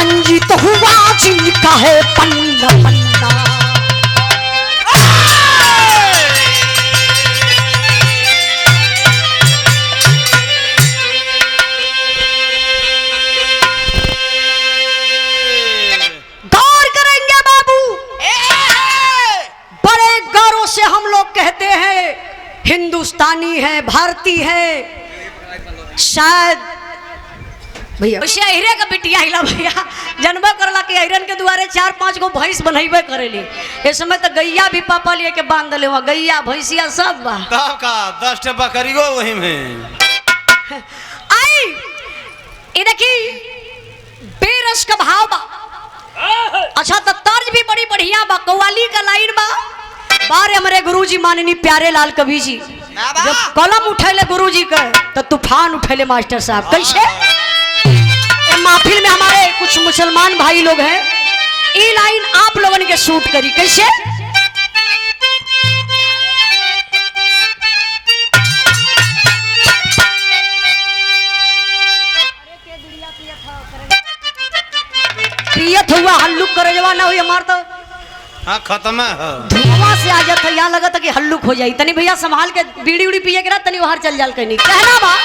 रंजित हुआ जिनका है पन्ना पन्ना। गौर करेंगे बाबू, बड़े गौरव से हम लोग कहते हैं हिंदुस्तानी है, भारतीय है। शायद भैया हीरे का बिटिया हिला भैया जनबा करला के हिरन के दुआरे 4-5 गो भैंस बनैबे करेली। इस समय तो गैया भी पापा लिए के बांध ले, वहाँ गैया भैंसिया सब बा। तब का 10 बकरी गो वही में आई। ये देखी बेरस का भाव बा। अच्छा तो तर्ज भी बड़ी बढ़िया बा, कव्वाली का लाइन बा। बारे हमारे गुरुजी माननीय प्यारे लाल कवि जी जब कलम उठैले गुरुजी के तो तूफान उठैले मास्टर साहब। कैसे महफिल में हमारे कुछ मुसलमान भाई लोग हैं, ये लाइन आप लोगों ने शूट करी। कैसे पियत हुआ हल्लुक करे जवा ना हुई हमार तो हाँ खत्म है। धुआं से आ जाता, यहाँ लगा था कि हल्लुक हो जाई। तनी भैया संभाल के बीड़ी उड़ी पिए के ना तनी बाहर चल जाल कहीं कहना बा।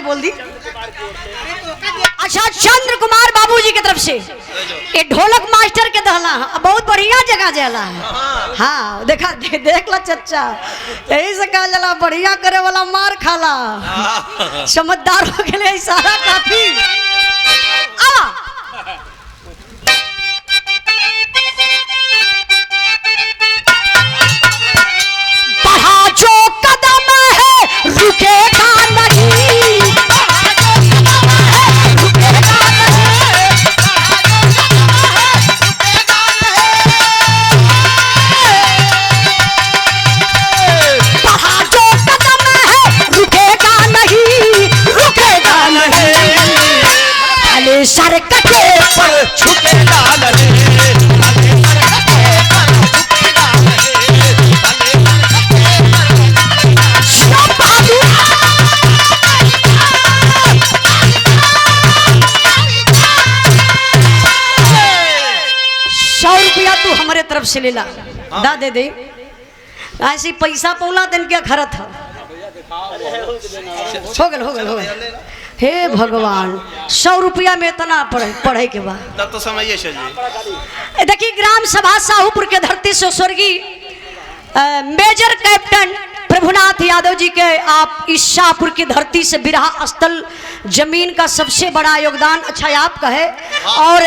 बोल दी। अच्छा चंद्र कुमार बाबूजी की तरफ से ये ढोलक मास्टर के दहला बहुत बढ़िया जगह जाला है। हाँ देखा देख ला चच्चा, यही से कहा जाला बढ़िया करे वाला मार खाला। समझदार हो गए इशारा काफी। बढ़ा जो कदम है रुकेगा नहीं, सर कटे पर छुपेगा नहीं, ₹100 तू हमारे तरफ से ले ला दा दे दे। ऐसे पैसा पौला दिन क्या खरत है। हो गल हे भगवान, ₹100 में इतना पढ़े के बाद तब तो समझिए चलिए। देखिए ग्राम सभा साहूपुर के धरती से स्वर्गीय मेजर कैप्टन प्रभुनाथ यादव जी के आप इस शाहपुर की धरती से बिरहा स्थल जमीन का सबसे बड़ा योगदान अच्छा आपका है। और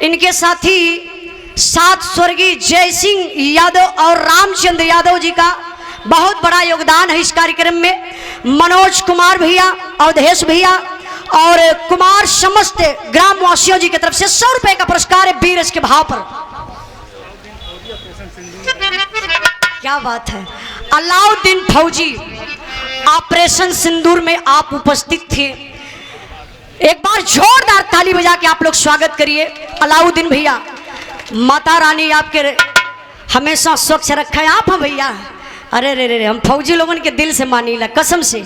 इनके साथी साथ स्वर्गीय जय सिंह यादव और रामचंद्र यादव जी का बहुत बड़ा योगदान है इस कार्यक्रम में। मनोज कुमार भैया, अवधेश भैया और कुमार समस्त ग्राम वासियों जी की तरफ से ₹100 का पुरस्कार है बीरस के भाव पर। क्या बात है। अलाउद्दीन फौजी ऑपरेशन सिंदूर में आप उपस्थित थे। एक बार जोरदार ताली बजा के आप लोग स्वागत करिए अलाउद्दीन भैया। माता रानी आपके हमेशा स्वच्छ रखा है। आप हैं भैया। अरे रे हम फौजी लोगन के दिल से मानीला कसम से।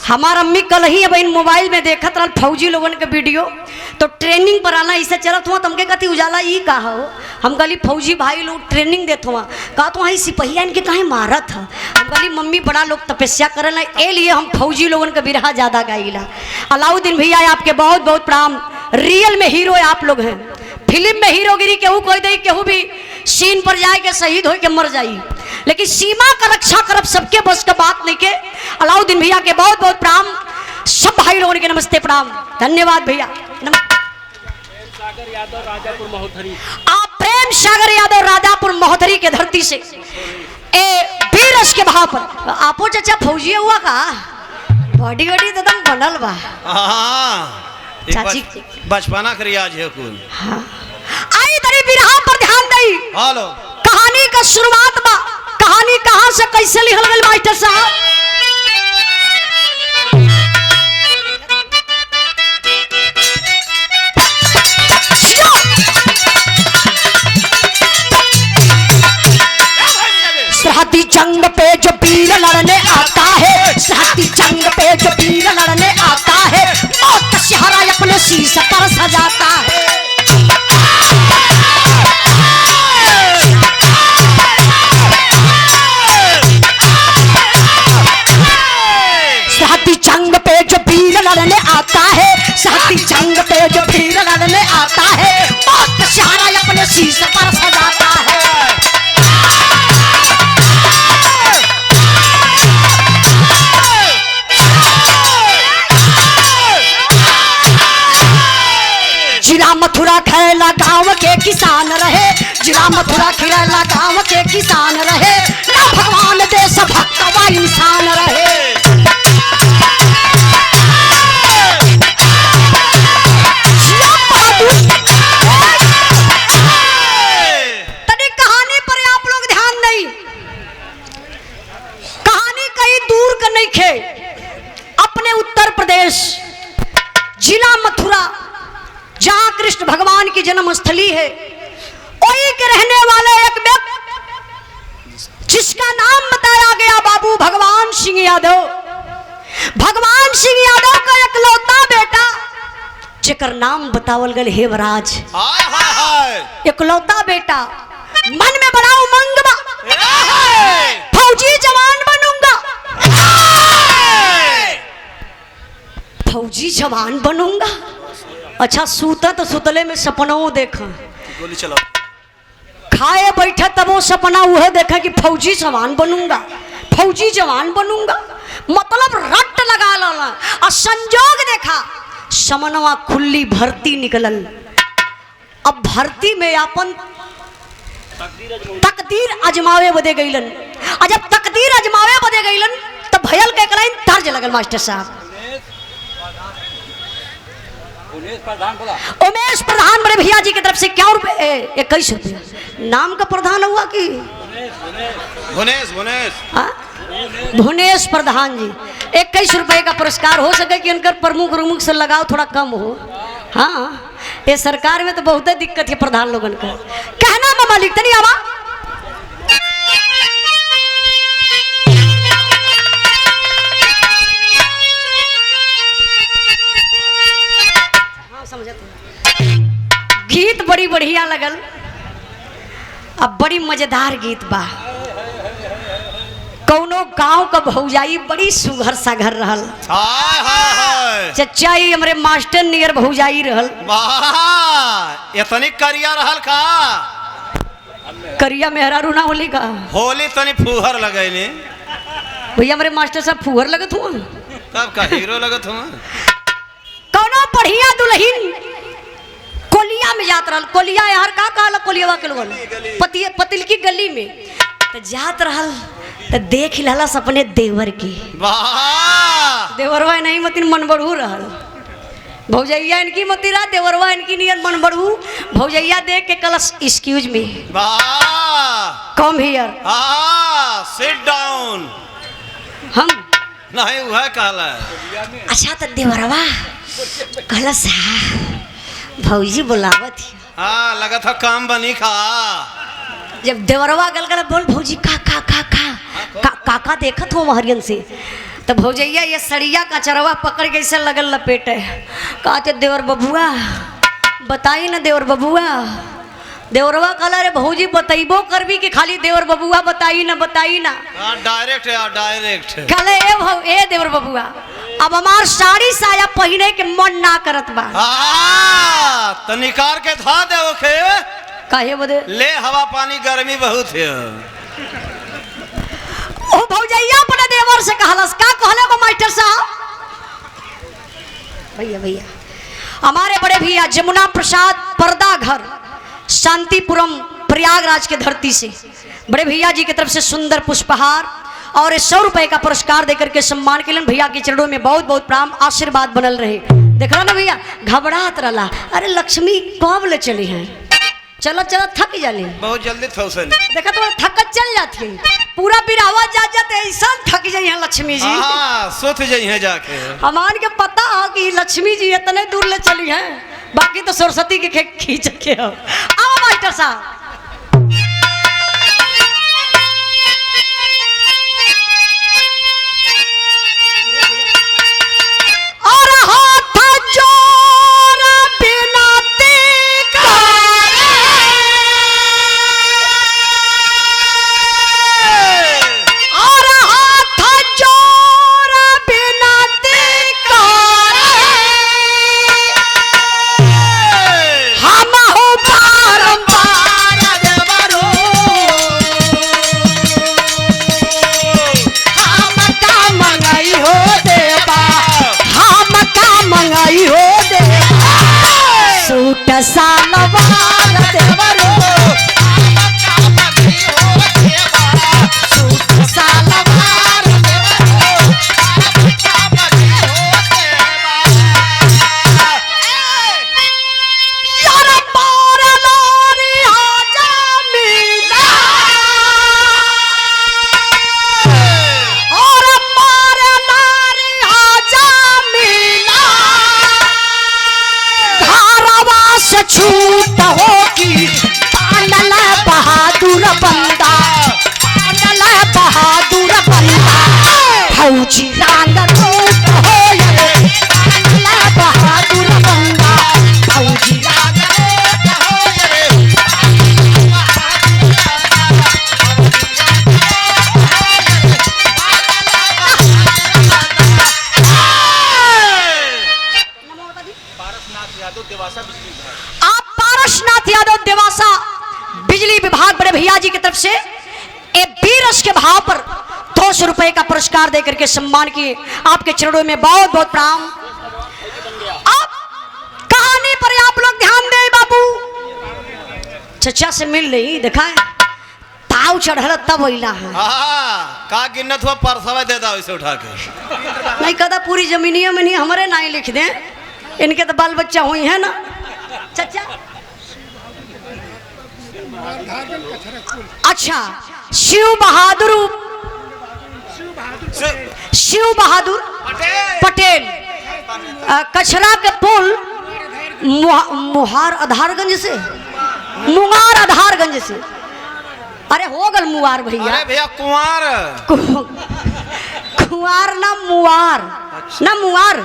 हमारा अम्मी कल ही अब इन मोबाइल में देखत रहा फौजी लोगन के वीडियो, तो ट्रेनिंग पर आना ऐसे चलत हुआ तुमके कति उजाला ई का हो। हम कहली फौजी भाई लोग ट्रेनिंग देत हुआ कहा तो वहाँ सिपहिया इनके कहीं मारत है। हम कहली मम्मी बड़ा लोग तपस्या करल ए लिए हम फौजी लोगन का बिरहा ज़्यादा गाइला। अलाउद्दीन भैया आपके बहुत बहुत प्रणाम। रियल में हीरो आप लोग हैं। फिल्म में हीरोगिरी केहू कोई दे केहू भी सीन पर जाए के शहीद हो के मर जाई, लेकिन सीमा का रक्षा करब सबके बस का बात नहीं के। अलाउद्दीन भैया के बहुत बहुत प्रणाम। सब भाई लोगों के नमस्ते प्रणाम, धन्यवाद भैया। आप प्रेम सागर यादव राजापुर महोथरी के धरती से ए बीरस के भाव पर आपो चाचा फौजी हुआ का बॉडी वॉडी एकदम बनल बा। चाची बचपना के रियाज है कुल। हाँ। आई तरी बिरहा पर ध्यान दई। हेलो कहानी का शुरुआत बा। कहानी कहां से कैसे लिखल गई मास्टर साहब? सरहदी जंग पे जो वीर लड़ने आता है, सरहदी जंग पे जो वीर लड़ने आता है, मौत का सिहरा अपने शीश पर सजाता है। सरहदी जंग पे जो वीर लड़ने आता है, सरहदी जंग पे जो वीर लड़ने आता है, मौत का सिहरा अपने शीश पर सजाता है। जिला मथुरा खैला गांव के किसान रहे, जिला मथुरा खैला गांव के किसान रहे, ना भगवान देश भक्त व इंसान रहे। तनी कहानी पर आप लोग ध्यान नहीं, कहानी कहीं दूर का नहीं खे। अपने उत्तर प्रदेश जिला मथुरा जहां कृष्ण भगवान की जन्मस्थली है, वही के रहने वाले एक व्यक्ति जिसका नाम बताया गया बाबू भगवान सिंह यादव। भगवान सिंह यादव का इकलौता बेटा जेकर नाम बतावल गल हेवराज। इकलौता बेटा मन में बड़ा उमंग बा, फौजी जवान बनूंगा, फौजी जवान बनूंगा। अच्छा सूता तो सुतले में सपनाओं देखा, गोली चलाओ, खाए बैठे तब वो सपना वह देखा कि फौजी जवान बनूंगा, फौजी जवान बनूंगा। मतलब रट लगा लाला और संजोग देखा समनवा खुली भर्ती निकलल। अब भर्ती में अपन तकदीर अजमावे बदे गईलन। और जब तकदीर अजमावे बदे गईलन तब भयल के लाइन तर्ज लगल मास्टर साहब। उमेश प्रधान बड़े भैया जी की तरफ से क्या रुपए 21 रुपया नाम का प्रधान हुआ कि भुवनेश प्रधान जी 21 रुपए का पुरस्कार हो सके कि उनकर प्रमुख से लगाओ थोड़ा कम हो। हाँ ये सरकार में तो बहुत दिक्कत है प्रधान लोगन का। कहना मामा लिखते नहीं आवा गीत बड़ी बढ़िया लगल। अब बड़ी मजेदार गीत बा। कौनो गांव का भौजाई बड़ी सुघर साघर रहल। चचाई हमरे मास्टर नियर भौजाई रहल। इतनी करिया रहल का करिया मेहरारू ना होली का होली तनी फुहर लगैले भैया हमरे मास्टर साहब फुहर लगत हुआ तब का हीरो लगत हुआ। कौनो बढ़िया दुल्हन कोलिया में जात रहल। कोलिया यार का कहला कोलियावा के लोगन पतिल की गली में तो जात रहल तो देख लहला सपने देवर की। देवरवा नहीं मतिन मन बढ़ू रहल। भौजैया इनकी मतिरा देवरवा इनकी नियर मन बढ़ू। भौजैया देख के कलस excuse me come here sit down हम नहीं वह कहला। अच्छा तो देवरवा कलस भौजी बुलावत है। हाँ लगा था काम बनी खा। जब देवरवा गल गल बोल भौजी का का का का काका देखत हो महरियन से तो भौजैया ये सड़िया का चरवा पकड़ के ऐसे लगल लपेटे कहते देवर बबुआ बताई ना देवर बबुआ। देवरवा कहला रे भौजी बतैबो करबी कि खाली देवर बबुआ बताई ना डायरेक्ट है डायरेक्ट। कहले ए देवर बबुआ अब हमार साड़ी साया पहने के मन ना करत बा। तो निकार के था दे ओखे। काहे बदे? ले हवा पानी गर्मी बहुत है। ओ भौजैया अपने देवर से कहलस का कहले बा मास्टर साहब? भैया हमारे बड़े भैया जमुना प्रसाद पर्दा घर शांतिपुरम प्रयागराज के धरती से बड़े भैया जी की तरफ से सुंदर पुष्पहार और 100 रुपए का पुरस्कार देकर के सम्मान के लिए भैया के चरणों में बहुत बहुत प्रणाम आशीर्वाद बनल रहे। देख रहा ना भैया घबराहत रहा। अरे लक्ष्मी कब ले चली हैं? चलो थक जाली बहुत जल्दी देखा तो थकत चल जाती है। पूरा बिरावा जाते ऐसा थक जाई है लक्ष्मी जी। सोच जाई है जाके। हमान के पता है कि लक्ष्मी जी इतने दूर ले चली है, बाकी तो सरस्वती के खींच के हो। आओ मास्टर साहब। छूट हो की पानल बहादुर बंदा फौजी रंग रूप हो पानल बहादुर बंदा फौजी रंग आप पारसनाथ यादव देवासा बिजली विभाग बड़े भैया जी की तरफ से एक बीरस के भाव पर 200 रुपए का पुरस्कार देकर के सम्मान किए। आपके चरणों में बहुत बहुत प्रणाम। अब कहानी पर आप लोग ध्यान दें बाबू। चचा से मिल रही दिखाए ताव चढ़ल तब वहीला है का गिनत हुआ परसवा दे दा इसे उठा के नहीं कदा पूरी जमीनिया में नहीं हमारे नाम लिख दें। इनके तो बाल बच्चा हुई है ना चचा। अच्छा शिव बहादुर पटेल कचरा के पुल मुहार आधारगंज से मुंगार आधारगंज से। अरे हो गल मुआर भैया। अरे भैया कुंवार ना मुआर।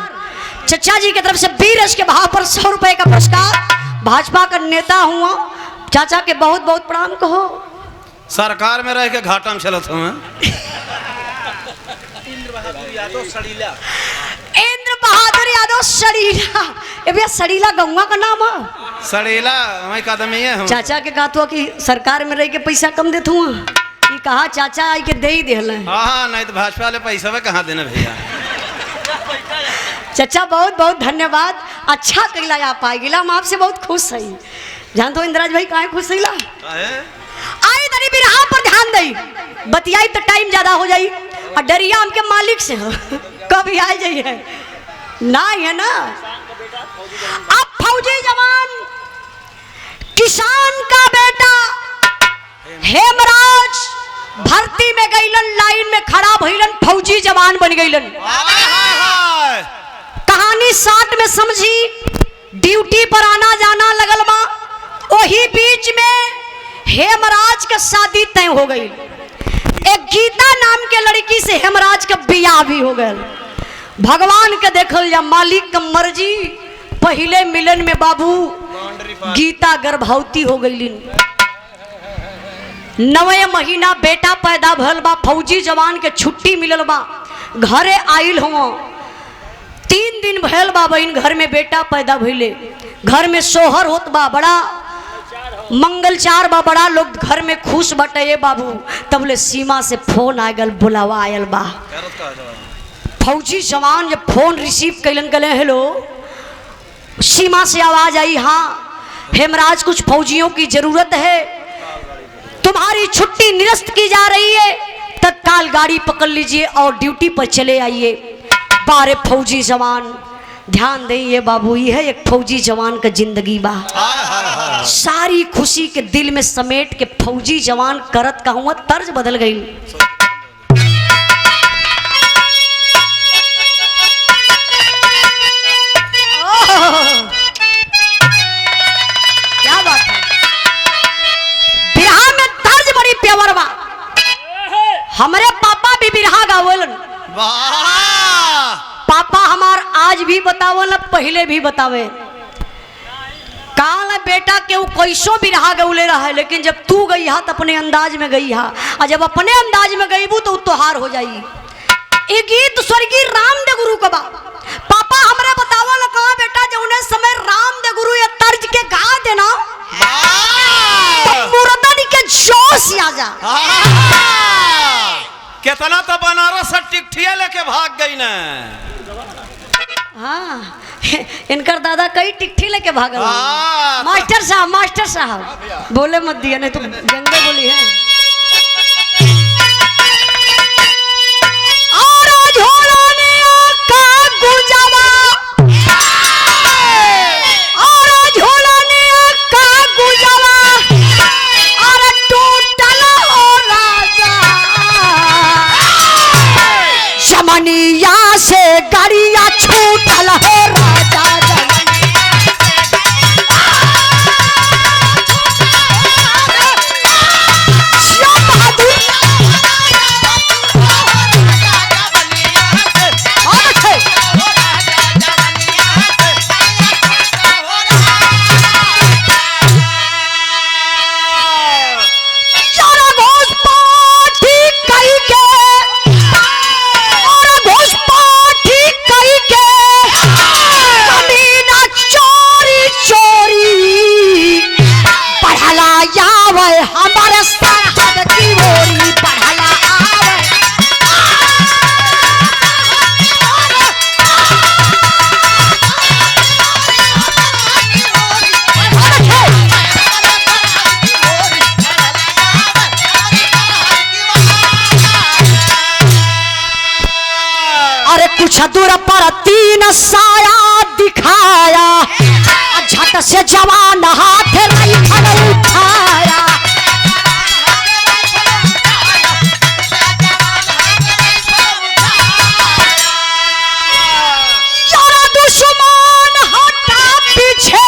चचा जी की तरफ से बीरस के भाव पर 100 रुपए का पुरस्कार। भाजपा का नेता हुआ चाचा के बहुत बहुत प्रणाम कहो। सरकार में रह के घाटा में चलत हूँ। इंद्र बहादुर यादव सड़ीला। ए भैया सड़ीला गौवा का नाम है। सड़ीला मैं कदमी है चाचा के कहतो कि सरकार में रह के पैसा कम देत हुआ ये कहा चाचा आई के दे ही देहल। हाँ नहीं तो भाजपा वाले पैसा में कहाँ देना भैया। चाचा बहुत बहुत धन्यवाद। अच्छा कैला आप आ गिला। हम आपसे बहुत खुश है। जान तो इंद्राज भाई काहे खुश है आई तनी बिरहा पर ध्यान दई बतियाई तो टाइम ज्यादा हो जाई और डरिया हमके मालिक से हो कभी आ जाइए ना है ना। अब फौजी जवान किसान का बेटा हेमराज भर्ती में गईलन लाइन में खड़ा भइलन फौजी जवान बन गईलन। कहानी 7 में समझी ड्यूटी पर आना जाना लगल बा। वही बीच में हेमराज का शादी तय हो गई। एक गीता नाम के लड़की से हेमराज का बियाह भी हो गया। भगवान के देखल या मालिक का मर्जी। पहले मिलन में बाबू गीता गर्भवती हो गई। 9वें महीना बेटा पैदा भल बा, फौजी जवान के छुट्टी मिलल बा, घरे आइल हो। 3 दिन भयल बा बहन घर में बेटा पैदा भइले, घर में सोहर होत बा, बड़ा मंगलचार बा, बड़ा लोग घर में खुश बटे। ये बाबू तबले सीमा से फोन आ गल, बुलावा आयल बा। फौजी जवान जब फोन रिसीव कैलन गले, हेलो सीमा से आवाज आई, हाँ हेमराज कुछ फौजियों की जरूरत है, तुम्हारी छुट्टी निरस्त की जा रही है, तत्काल गाड़ी पकड़ लीजिए और ड्यूटी पर चले आइए। 12 फौजी जवान, ध्यान देइए बाबू, यह एक फौजी जवान का जिंदगी बा। सारी खुशी के दिल में समेट के फौजी जवान करत का हुआ तर्ज बदल गई। क्या बात है, बिरहा में तर्ज बड़ी प्यार बा। हमारे पापा भी बिरहा गावलन, पापा हमार आज भी बतावल, पहले भी बतावे। काल बेटा के कैसो बिरहा गौले रहा है, लेकिन जब तू गई हा तो अपने अंदाज में गई हा, और जब अपने अंदाज में गईबू तो तोहार हो जाई। एक गीत स्वर्गीय रामदेव गुरु का बा, पापा हमरा बतावल कहा बेटा जौने समय रामदेव गुरु ये तर्ज के गा देना तो मुर्दन के जोश आ जा। कितना तो बनारस से टिकठिया लेके भाग गई ना। हाँ इनकर दादा कई टिकठी लेके भागल। मास्टर साहब बोले मत दिया, नहीं तो गंगे बोली है। और झोलाने का गुजावा, और झोलाने का गुजावा, और टूटल हो राजा जमनिया से गरिया छूटल हो राजा। कुछ दूर पर 3 साया दिखाया, झट से जवान हाथ राइफल उठाया। यारा दुश्मन हटा पीछे,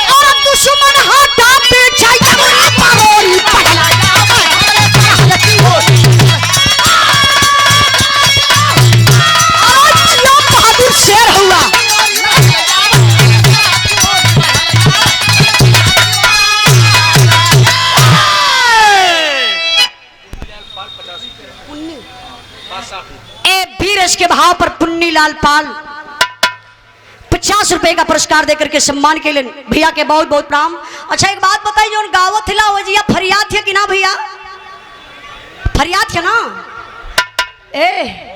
और दुश्मन हटा पीछे, पगोरी पगला शेर हुआ। ए बीरस के भाव पर पुन्नी लाल पाल 50 रुपए का पुरस्कार देकर के सम्मान के लिए भैया के बहुत बहुत प्रणाम। अच्छा एक बात बताइए, जो गावत हिला वजिया फरियाद थे कि ना भैया? फरियाद थे ना? ए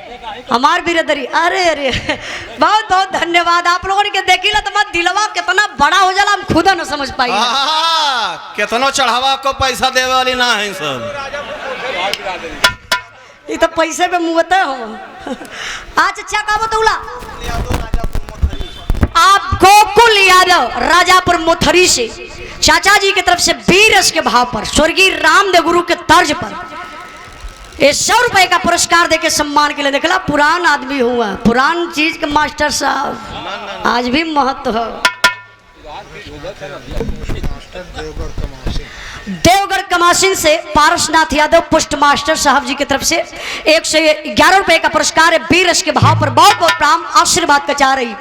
हमार बिरदरी, अरे अरे बहुत बहुत धन्यवाद आप लोगों ने के देखिला तो मत दिलवा कितना बड़ा हो जाला, हम खुदा न समझ पाई। कितनो चढ़ावा को पैसा देवे वाली ना है सब, ये तो पैसे पे मुँहते हो। आज अच्छा का बतौला आप गोकुल यादव राजापुर मोथरी से चाचा जी की तरफ से बीरस के भाव पर स्वर्गीय रामदेव गुरु के तर्ज पर ये 100 रुपए का पुरस्कार देके सम्मान के लिए। देखला पुरान आदमी हुआ, पुरान चीज के मास्टर साहब आज भी महत्व है। देवगढ़ कमासिन से पारसनाथ यादव पोस्ट मास्टर साहब जी की तरफ से 111 रुपए का पुरस्कार है। बीरस के भाव पर बहुत बहुत प्रणाम, आशीर्वाद का चाह रही।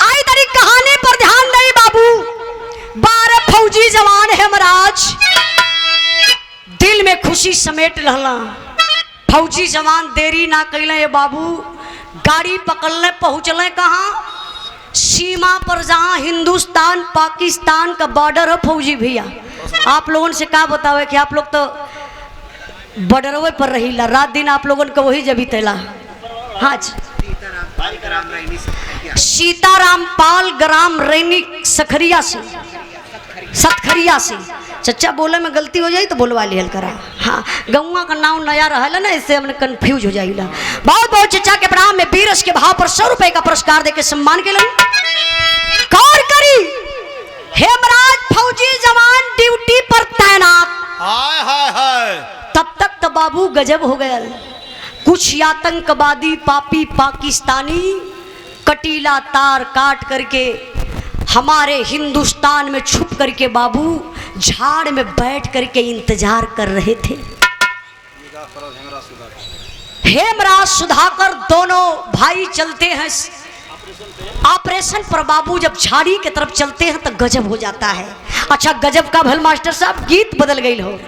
आई तेरी कहानी पर ध्यान दे बाबू, 12 फौजी जवान है महाराज, दिल में खुशी समेट रहला। फौजी जवान देरी ना कैले बाबू, गाड़ी पकड़ले पहुंचले कहाँ, सीमा पर जहाँ हिंदुस्तान पाकिस्तान का बॉर्डर है फौजी भैया। आप लोगों से क्या बतावे कि आप लोग तो बॉर्डरवे पर रहीला, रात दिन आप लोगों को वही जबी तेला। हाँ जी, सीताराम पाल ग्राम रैनी सखरिया से, सतखरिया से। चचा बोले में गलती हो जाई तो बोलवा लियल करा। हाँ, गौवा का नाम नया रहा ना, इससे हमने कंफ्यूज हो जाइला। बहुत बहुत चचा के प्रणाम में बीरस के भाव पर 100 रुपए का पुरस्कार देके सम्मान के लिए कौर करी। हेमराज फौजी जवान ड्यूटी पर तैनात। हाय हाय हाय, तब तक तो बाबू गजब हो गया। कुछ आतंकवादी पापी पाकिस्तानी कटीला तार काट करके हमारे हिंदुस्तान में छुप करके बाबू झाड़ में बैठ करके इंतजार कर रहे थे। हेमराज सुधाकर दोनों भाई चलते हैं ऑपरेशन पर बाबू। जब झाड़ी की तरफ चलते हैं तो गजब हो जाता है। अच्छा, गजब का भल मास्टर साहब गीत बदल गई हो।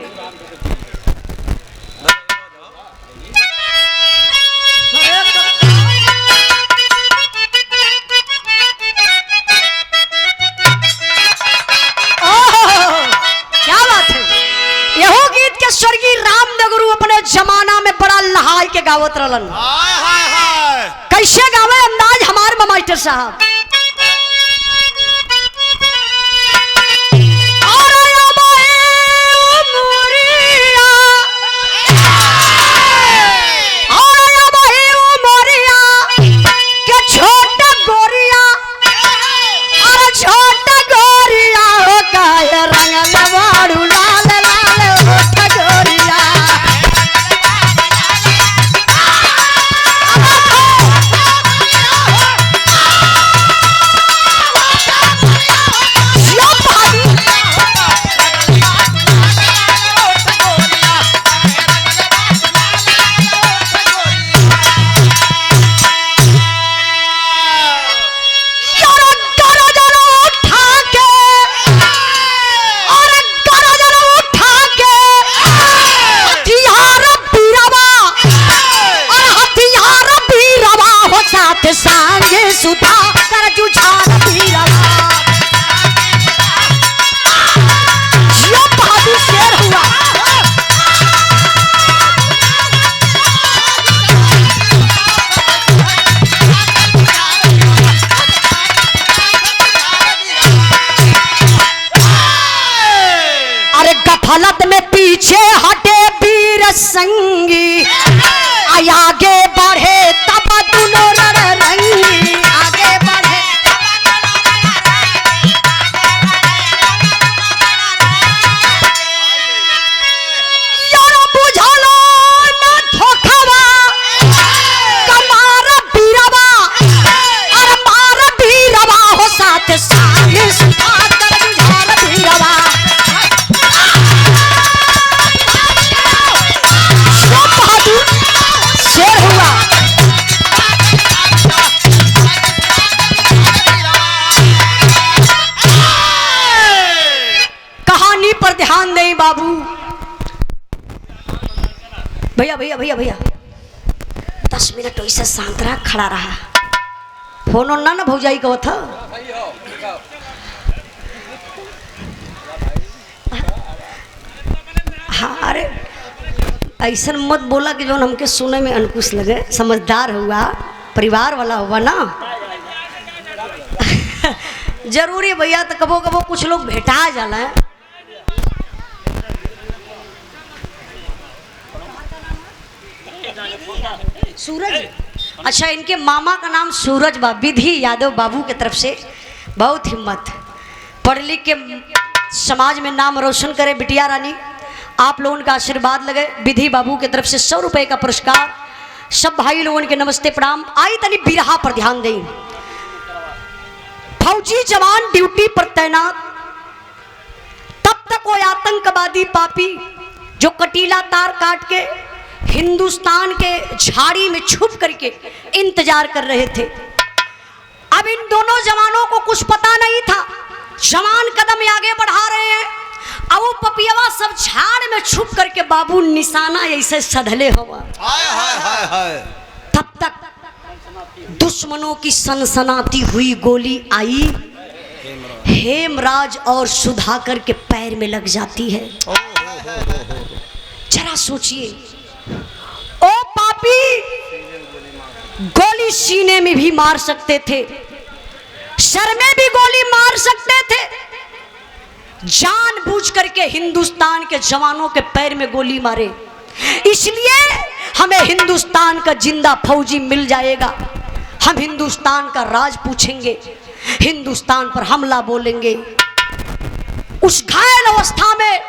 स्वर्गीय रामनगरू अपने जमाना में बड़ा लहाई के गावत रहलन। हाय हाय हाय, कैसे गावे अंदाज हमारे मास्टर साहब। हालत में पीछे हटे वीर संगी, आगे बढ़े तब दुनो रणरंगी, आगे बढ़े यार बुझलो न धोखावा, कमार बीरवा और मार बीरवा हो साथ साथ सुधा कर बुझार बीरवा। पर ध्यान दें बाबू। भैया भैया भैया भैया 10 मिनट ऐसा शांत रहा, खड़ा रहा। फोन ना ना भौजाई को था। हाँ, अरे ऐसा मत बोला कि जो हमके सुने में अंकुश लगे। समझदार हुआ, परिवार वाला हुआ ना। जरूरी भैया, तो कबो कबो कुछ लोग भेटा जाला है। सूरज, अच्छा, इनके मामा का नाम सूरज बा, विधि यादव बाबू के तरफ से। बहुत हिम्मत, पढ़ लिख के समाज में नाम रोशन करे बिटिया रानी। आप लोगों का आशीर्वाद लगे। विधि बाबू के तरफ से 100 रुपए का पुरस्कार। सब भाई लोगों के नमस्ते प्रणाम। आई तनी बिरहा पर ध्यान दें। फौजी जवान ड्यूटी पर तैनात, तब तक वो आतंकवादी पापी जो कटीला तार काट के हिंदुस्तान के झाड़ी में छुप करके इंतजार कर रहे थे। अब इन दोनों जवानों को कुछ पता नहीं था जवान कदम आगे बढ़ा रहे हैं। अब वो पपियवा सब झाड़ में छुप करके बाबू निशाना ऐसे सधले हुआ। हाय हाय हाय हाय। तब तक दुश्मनों की सनसनाती हुई गोली आई, हेमराज और सुधाकर के पैर में लग जाती है। जरा सोचिए, ओ पापी, गोली सीने में भी मार सकते थे, सर में भी गोली मार सकते थे, जानबूझ करके हिंदुस्तान के जवानों के पैर में गोली मारे। इसलिए हमें हिंदुस्तान का जिंदा फौजी मिल जाएगा, हम हिंदुस्तान का राज पूछेंगे, हिंदुस्तान पर हमला बोलेंगे। उस घायल अवस्था में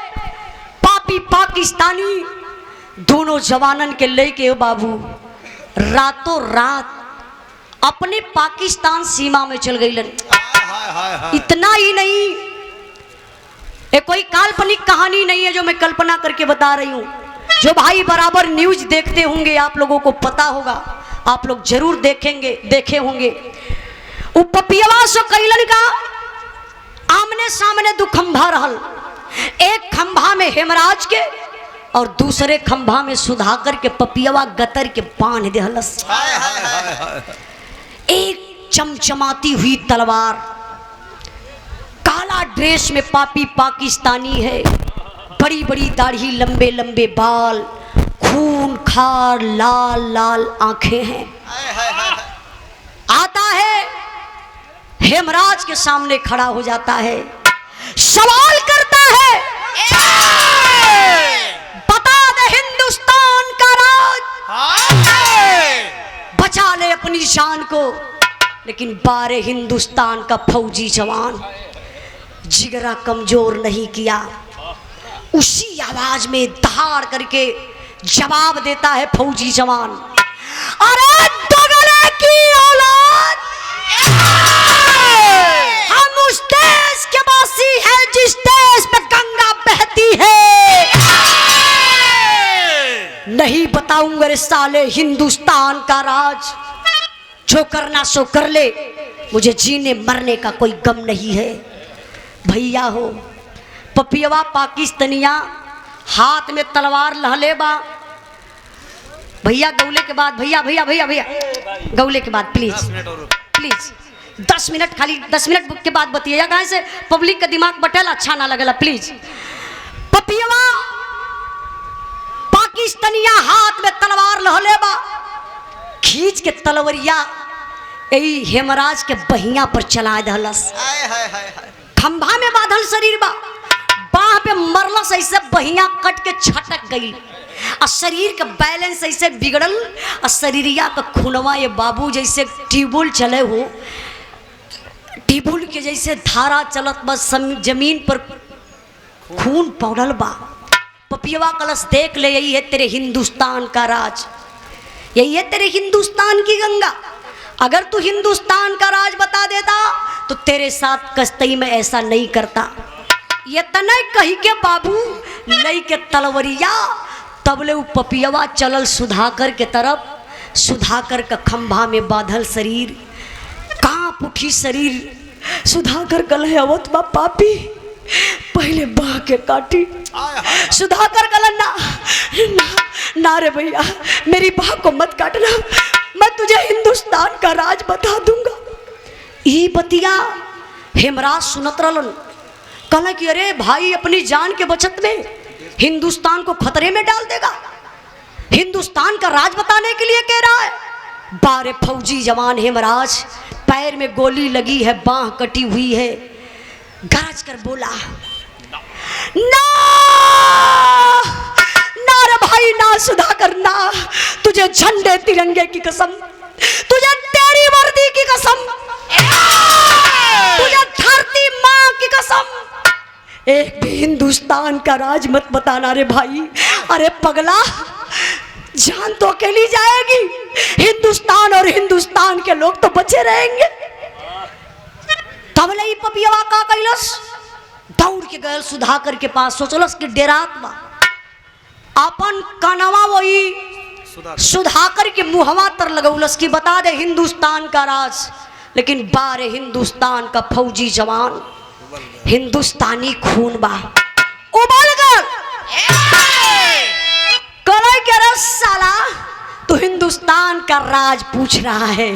पापी पाकिस्तानी दोनों जवानन के लेके बाबू रातों रात अपने पाकिस्तान सीमा में चल गई। इतना ही नहीं, ये कोई काल्पनिक कहानी नहीं है जो मैं कल्पना करके बता रही हूँ। जो भाई बराबर न्यूज देखते होंगे आप लोगों को पता होगा, आप लोग जरूर देखे होंगे। वो पपियवा से कैलन का आमने सामने दो खंभा रहल, एक खंभा में हेमराज के और दूसरे खंभा में सुधाकर के पपियवा गतर के बांध देहलस। एक चमचमाती हुई तलवार, काला ड्रेस में पापी पाकिस्तानी है, बड़ी बड़ी दाढ़ी, लंबे लंबे बाल, खून खार लाल लाल आंखें हैं। आता है, हेमराज के सामने खड़ा हो जाता है, सवाल करता है, बता दे हिंदुस्तान का राज, बचा ले अपनी जान को। लेकिन बारे हिंदुस्तान का फौजी जवान जिगरा कमजोर नहीं किया, उसी आवाज में दहाड़ करके जवाब देता है फौजी जवान, अरे दोगले की औलाद, हम उस देश के वासी हैं जिस देश में गंगा बहती है। नहीं बताऊंगा रे साले हिंदुस्तान का राज, जो करना सो कर ले, मुझे जीने मरने का कोई गम नहीं है। भैया हो, पपियवा पाकिस्तानिया हाथ में तलवार लहले बा। भैया गौले के बाद, भैया भैया भैया भैया गौले के बाद प्लीज प्लीज 10 मिनट, खाली 10 मिनट के बाद बतिया, कहाँ से पब्लिक का दिमाग बटल अच्छा ना लगेला प्लीज। पपियवा पाकिस्तानिया हाथ में तलवार लहले बा, खींच के तलवरिया यही हेमराज के बहिया पर चला दहलस। खंभा में बांधल शरीर बा, बाह पे मरलस, ऐसे बहिया कट के छटक गई और शरीर का बैलेंस ऐसे बिगड़ल और शरीरिया का खूनवा ये बाबू जैसे ट्यूबवेल चले हो, ट्यूबवेल के जैसे धारा चलत बस जमीन पर खून पौड़ल बा। पपियवा कलश देख ले, यही है तेरे हिंदुस्तान का राज, यही है तेरे हिंदुस्तान की गंगा। अगर तू हिंदुस्तान का राज बता देता तो तेरे साथ कस्तई में ऐसा नहीं करता। ये तने कही के बाबू लई के तलवरिया, तबले वो पपियवा चलल सुधाकर के तरफ। सुधाकर का खंभा में बांधल शरीर, कांप उठी शरीर। सुधाकर कल अवत बा पापी, पहले बाह के काटी। सुधाकर कल ना ना, ना रे भैया, मेरी बाह को मत काटना, मैं तुझे हिंदुस्तान का राज बता दूंगा। ये बतिया हेमराज सुनत रहलन, कहला कि अरे भाई अपनी जान के बचत में हिंदुस्तान को खतरे में डाल देगा, हिंदुस्तान का राज बताने के लिए कह रहा है। बारे फौजी जवान हेमराज, पैर में गोली लगी है, बाह कटी हुई है, गरज कर बोला, ना ना रे भाई ना सुधाकर ना, तुझे झंडे तिरंगे की कसम, तुझे तेरी वर्दी की कसम, तुझे धरती माँ की कसम, एक भी हिंदुस्तान का राज मत बताना रे भाई। अरे पगला, जान तो अकेली जाएगी, हिंदुस्तान और हिंदुस्तान के लोग तो बचे रहेंगे। तब लई पपियवा का कैलस, दौड़ के गए सुधाकर के पास, सोचलस कि डेरात बा, अपन कनवा वही सुधाकर के मुहवा तर लगौलस कि बता दे हिंदुस्तान का राज। लेकिन बारे हिंदुस्तान का फौजी जवान हिंदुस्तानी खून बा उबल गल कलई के रस साला तू हिंदुस्तान का राज पूछ रहा है।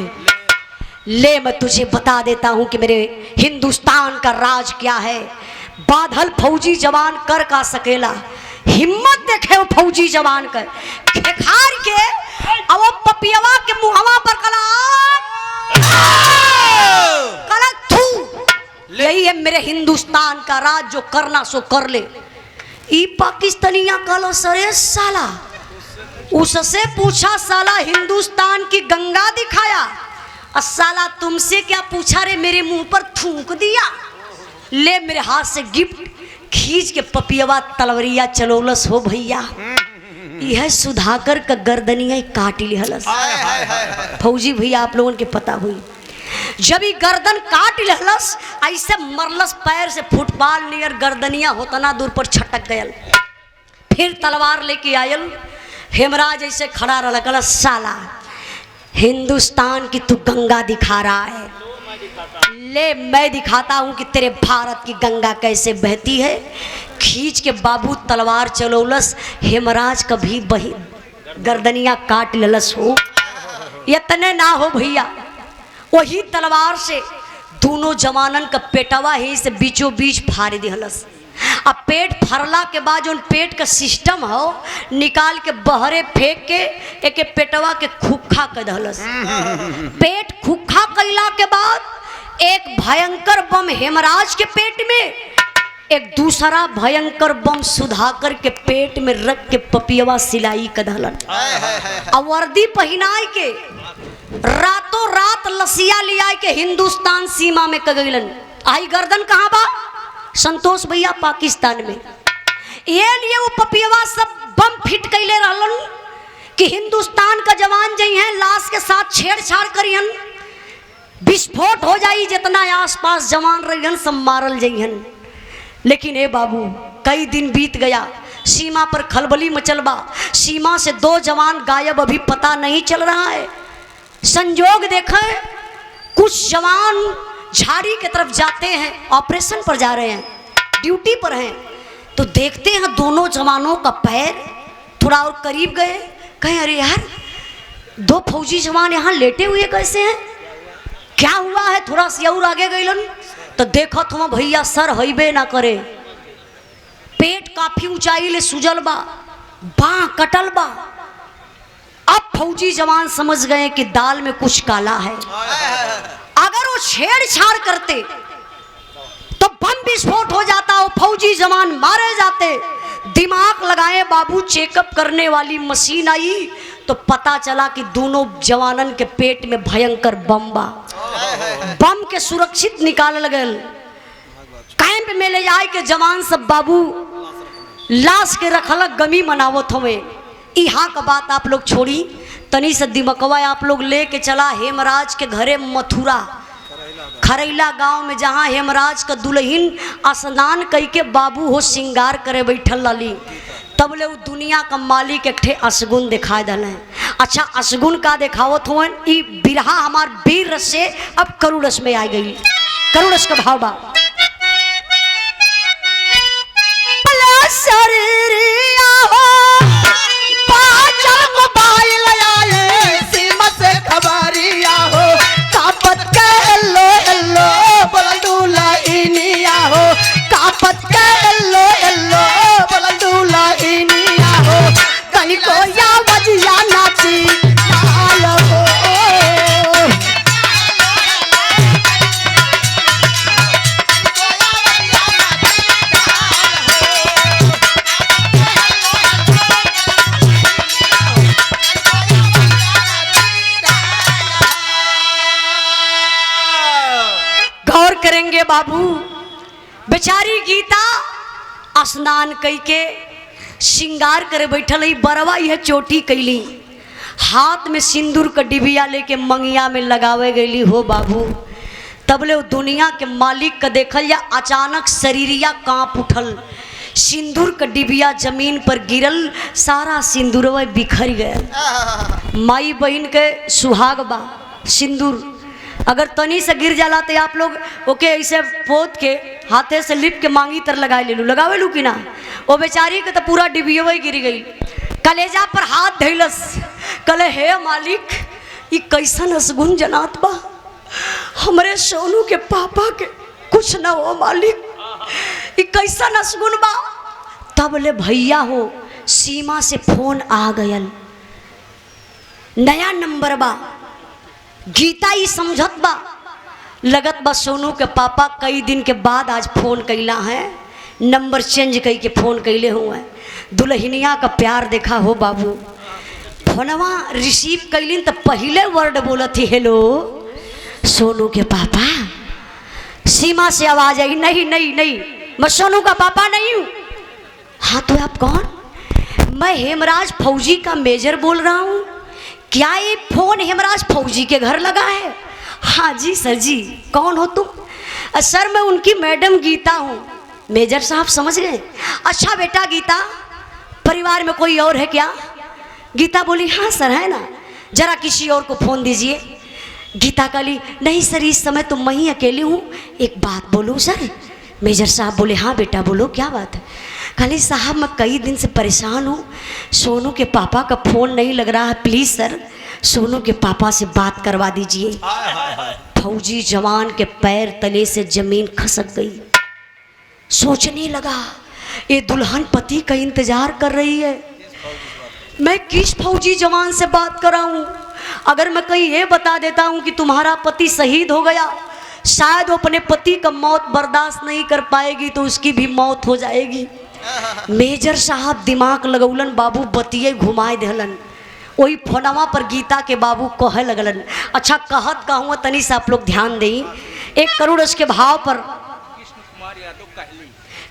ले मैं तुझे बता देता हूं कि मेरे हिंदुस्तान का राज क्या है। बादल फौजी जवान कर का सकेला, हिम्मत देखे वो फौजी जवान कर खेखार के अब वो पपियवा के मुहवा पर कला कला थू। यही है मेरे हिंदुस्तान का राज, जो करना सो कर ले। ई पाकिस्तानिया कलो सरे साला, उससे पूछा साला हिंदुस्तान की गंगा दिखाया, और साला तुमसे क्या पूछा रे, मेरे मुंह पर थूक दिया। ले मेरे हाथ से गिफ्ट खींच के पपियवा तलवरिया चलोलस हो भैया। यह सुधाकर का गर्दनिया काट लिहलस। फौजी भैया आप लोगों के पता हुई, जब ही गर्दन काट लिहलस ऐसे मरलस पैर से फुटबॉल नियर गर्दनिया होता ना दूर पर छटक गयल। फिर तलवार लेके आयल, हेमराज ऐसे खड़ा रहा, साला हिंदुस्तान की तू गंगा दिखा रहा है, ले मैं दिखाता हूं कि तेरे भारत की गंगा कैसे बहती है। खींच के बाबू तलवार चलोलस, हेमराज कभी बही गर्दनिया काट ललस हो। इतने ना हो भैया, वही तलवार से दोनों जवानन का पेटवा ही से बीचों बीच फाड़ दिहलस। अब पेट फरला के बाद जो पेट का सिस्टम हो निकाल के बहरे फेंक के एक पेटवा के खुखा कर दहलस। पेट खुखा कैला के बाद एक भयंकर बम हेमराज के पेट में, एक दूसरा भयंकर बम सुधाकर के पेट में रख के पपियवा सिलाई कर दहलन। अब वर्दी पहनाए के रातों रात लसिया लिया के हिंदुस्तान सीमा में कगैलन। आई गर्दन कहाँ बा? संतोष भैया पाकिस्तान में। ये लिए वो पपियवा सब बम फिट कैले रहलन कि हिंदुस्तान का जवान जई हैं लाश के साथ छेड़छाड़ करियन, विस्फोट हो जाई, जितना आसपास जवान रहियन सब मारल जइहन। लेकिन ए बाबू कई दिन बीत गया, सीमा पर खलबली मचलबा, सीमा से 2 जवान गायब, अभी पता नहीं चल रहा है। संजोग देखें कुछ जवान झाड़ी की तरफ जाते हैं, ऑपरेशन पर जा रहे हैं, ड्यूटी पर हैं, तो देखते हैं दोनों जवानों का पैर थोड़ा और करीब गए, कहें अरे यार 2 फौजी जवान यहाँ लेटे हुए कैसे हैं, क्या हुआ है? थोड़ा सी और आगे गईलन तो देखो तुम भैया सर हईबे ना करे, पेट काफी ऊंचाई ले सुजल बा, बाह कटल बा। अब फौजी जवान समझ गए कि दाल में कुछ काला है। अगर वो छेड़छाड़ करते तो बम विस्फोट हो जाता, वो फौजी जवान मारे जाते। दिमाग लगाए बाबू, चेकअप करने वाली मशीन आई तो पता चला कि दोनों जवानन के पेट में भयंकर बम बा। बम के सुरक्षित निकाल लगल, कैंप में ले जाए के जवान सब बाबू लाश के रखलक, गमी मनावत हमें। यहाँ का बात आप लोग छोड़ी, तनी से दिमकवा आप लोग लेके चला हेमराज के घरे मथुरा खरैला गांव में, जहाँ हेमराज का दुल्हन स्नान कई के बाबू हो श्रृंगार करे बैठल लाली, तब ले दुनिया का मालिक एक ठे असगुन दिखाई दल है। अच्छा असगुन का दिखावत हुआ, ई बिरहा हमार वीर रस से अब करुणस में आ गई। करुणस का भाव बा, करेंगे बाबू। बेचारी गीता स्नान कई के श्रृंगार करे बैठल ही, बरवा यह चोटी कैली, हाथ में सिंदूर का डिबिया लेके मंगिया में लगावे गईली हो बाबू। तबले वो दुनिया के मालिक का देखल या अचानक शरीरिया कांप उठल, सिंदूर का डिबिया जमीन पर गिरल, सारा सिंदूरवा बिखर गया। माई बहन के सुहाग बा सिंदूर, अगर तनी से गिर जाला तो आप लोग ओके ऐसे पोत के हाथे से लिप के मांगी तर लगा ले लू, लगावे लू कि ना। वो बेचारी के तो पूरा डिबियो गिर गई, कलेजा पर हाथ धैलस, कले हे मालिक ये कैसन असगुन जनात बा, हमरे सोनू के पापा के कुछ ना हो मालिक, ये कैसन असगुन बा। तब ले भैया हो सीमा से फोन आ गयल, नया नंबर बा, गीता ही समझत बा, लगत बा सोनू के पापा कई दिन के बाद आज फोन कैला है, नंबर चेंज कई के फोन कैले हुए। दुल्हनिया का प्यार देखा हो बाबू, फोनवा रिसीव कैलिन तो पहले वर्ड बोलत ही हेलो सोनू के पापा। सीमा से आवाज आई, नहीं नहीं नहीं मैं सोनू का पापा नहीं हूँ। हाँ तो आप कौन? मैं हेमराज फौजी का मेजर बोल रहा हूँ। क्या ये फोन हेमराज फौजी के घर लगा है? हाँ जी सर जी। कौन हो तुम? सर मैं उनकी मैडम गीता हूँ। मेजर साहब समझ गए? अच्छा बेटा गीता, परिवार में कोई और है क्या? गीता बोली हाँ सर है ना, जरा किसी और को फोन दीजिए। गीता कही नहीं सर इस समय तो मैं ही अकेली हूँ, एक बात बोलूँ सर? मेजर साहब बोले हाँ बेटा बोलो क्या बात है? कली साहब मैं कई दिन से परेशान हूँ, सोनू के पापा का फ़ोन नहीं लग रहा है, प्लीज़ सर सोनू के पापा से बात करवा दीजिए। फौजी जवान के पैर तले से ज़मीन खसक गई, सोचने लगा ये दुल्हन पति का इंतज़ार कर रही है, मैं किस फौजी जवान से बात कराऊँ? अगर मैं कहीं ये बता देता हूँ कि तुम्हारा पति शहीद हो गया, शायद वो अपने पति का मौत बर्दाश्त नहीं कर पाएगी तो उसकी भी मौत हो जाएगी। मेजर साहब दिमाग लगौलन, बाबू बतिये घुमाए दहलन। वही फोनवा पर गीता के बाबू कहे लगलन। अच्छा कहत कहूँ तनी से आप लोग ध्यान दें, 1 करोड़ उसके भाव पर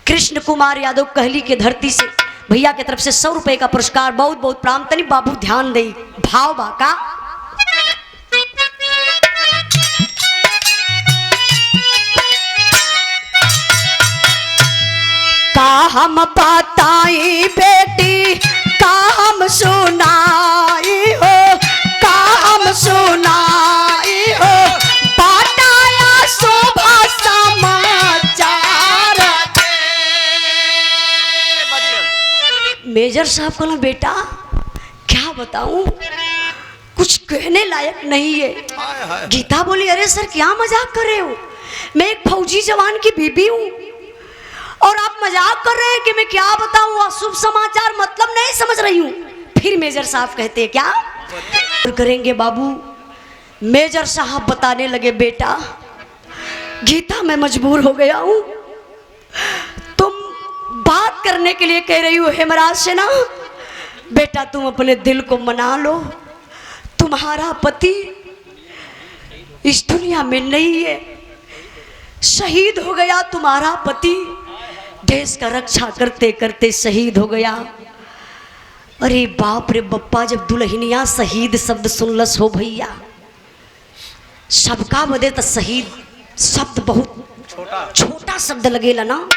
कृष्ण कुमार यादव कहली के धरती से भैया की तरफ से 100 रुपए का पुरस्कार, बहुत बहुत प्रणाम। तनी बाबू ध्यान दें, भाव बाका का हम बताई बेटी, का हम सुनाई हो, का हम सुनाई हो, बताया सुबह समाचार। मेजर साहब कहना बेटा क्या बताऊं, कुछ कहने लायक नहीं है। गीता बोली अरे सर क्या मजाक कर रहे हो, मैं एक फौजी जवान की बीबी हूँ और आप मजाक कर रहे हैं कि मैं क्या बताऊं, अशुभ समाचार मतलब नहीं समझ रही हूं। फिर मेजर साहब कहते हैं क्या करेंगे बाबू? मेजर साहब बताने लगे बेटा गीता मैं मजबूर हो गया हूं, तुम बात करने के लिए कह रही हो हेमराज से ना, बेटा तुम अपने दिल को मना लो, तुम्हारा पति इस दुनिया में नहीं है, शहीद हो गया तुम्हारा पति, देश का रक्षा करते करते शहीद हो गया। अरे बाप रे बप्पा, जब दुल्हनिया शहीद शब्द सुनलस हो भैया, सबका बदे तो शहीद शब्द बहुत छोटा शब्द लगेला ना।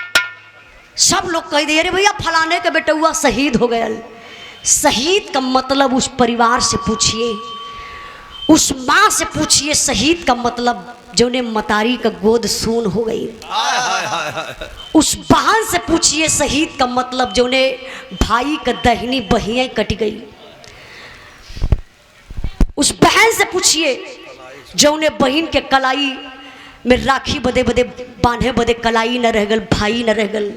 सब लोग कह दिए अरे भैया फलाने के बेटा हुआ शहीद हो गया। शहीद का मतलब उस परिवार से पूछिए, उस माँ से पूछिए शहीद का मतलब, जो ने मतारी का गोद सून हो गई। उस बहन से पूछिए शहीद का मतलब, जो ने भाई का दहिनी बहियां कट गई। उस बहन से पूछिए जो ने बहन के कलाई में राखी बदे बदे बांधे बदे कलाई न रह गल, भाई न रह गल।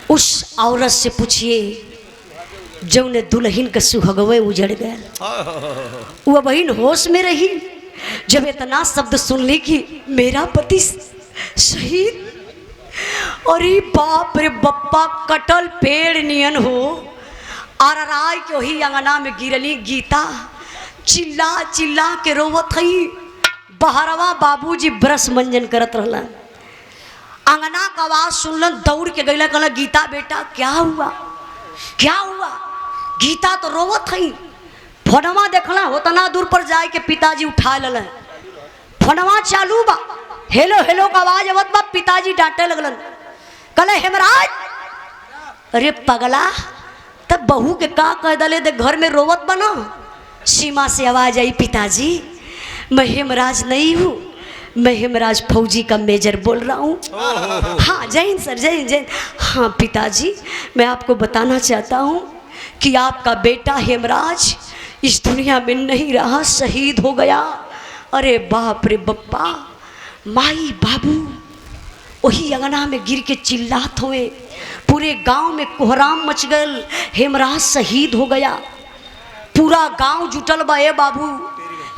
उस औरत से पूछिए जो ने दुल्हन का सुहगवे उजड़ गया। वह बहन होश में रही जब इतना शब्द सुन ली कि मेरा पति शहीद। अरे बाप रे बप्पा, कटल पेड़ नियन हो आराय के वही अंगना में गिरली गीता, चिल्ला चिल्ला के रोवत हई। बहरवा बाबूजी ब्रश मंजन करत रहला, अंगना का आवाज सुनलन, दौड़ के गईला, कहला गीता बेटा क्या हुआ क्या हुआ? गीता तो रोवत हई। फोनवा देखला होतना दूर पर जाए के पिताजी उठा ले, फोनवा चालू बा, हेलो हेलो का आवाज आवत बा। पिताजी डांटे लगलन, कहले हेमराज अरे पगला, तब बहू के का कह दले दे घर में रोवत बना। सीमा से आवाज आई पिताजी मैं हेमराज नहीं हूँ, मैं हेमराज फौजी का मेजर बोल रहा हूँ। हाँ जय हिंद सर, जय हिंद जय हिंद। हाँ पिताजी, मैं आपको बताना चाहता हूँ कि आपका बेटा हेमराज इस दुनिया में नहीं रहा, शहीद हो गया। अरे बाप रे बप्पा, माई बाबू वही अंगना में गिर के चिल्लात हुए, पूरे गांव में कोहराम मच गल, हेमराज शहीद हो गया। पूरा गांव जुटल बा। ए बाबू,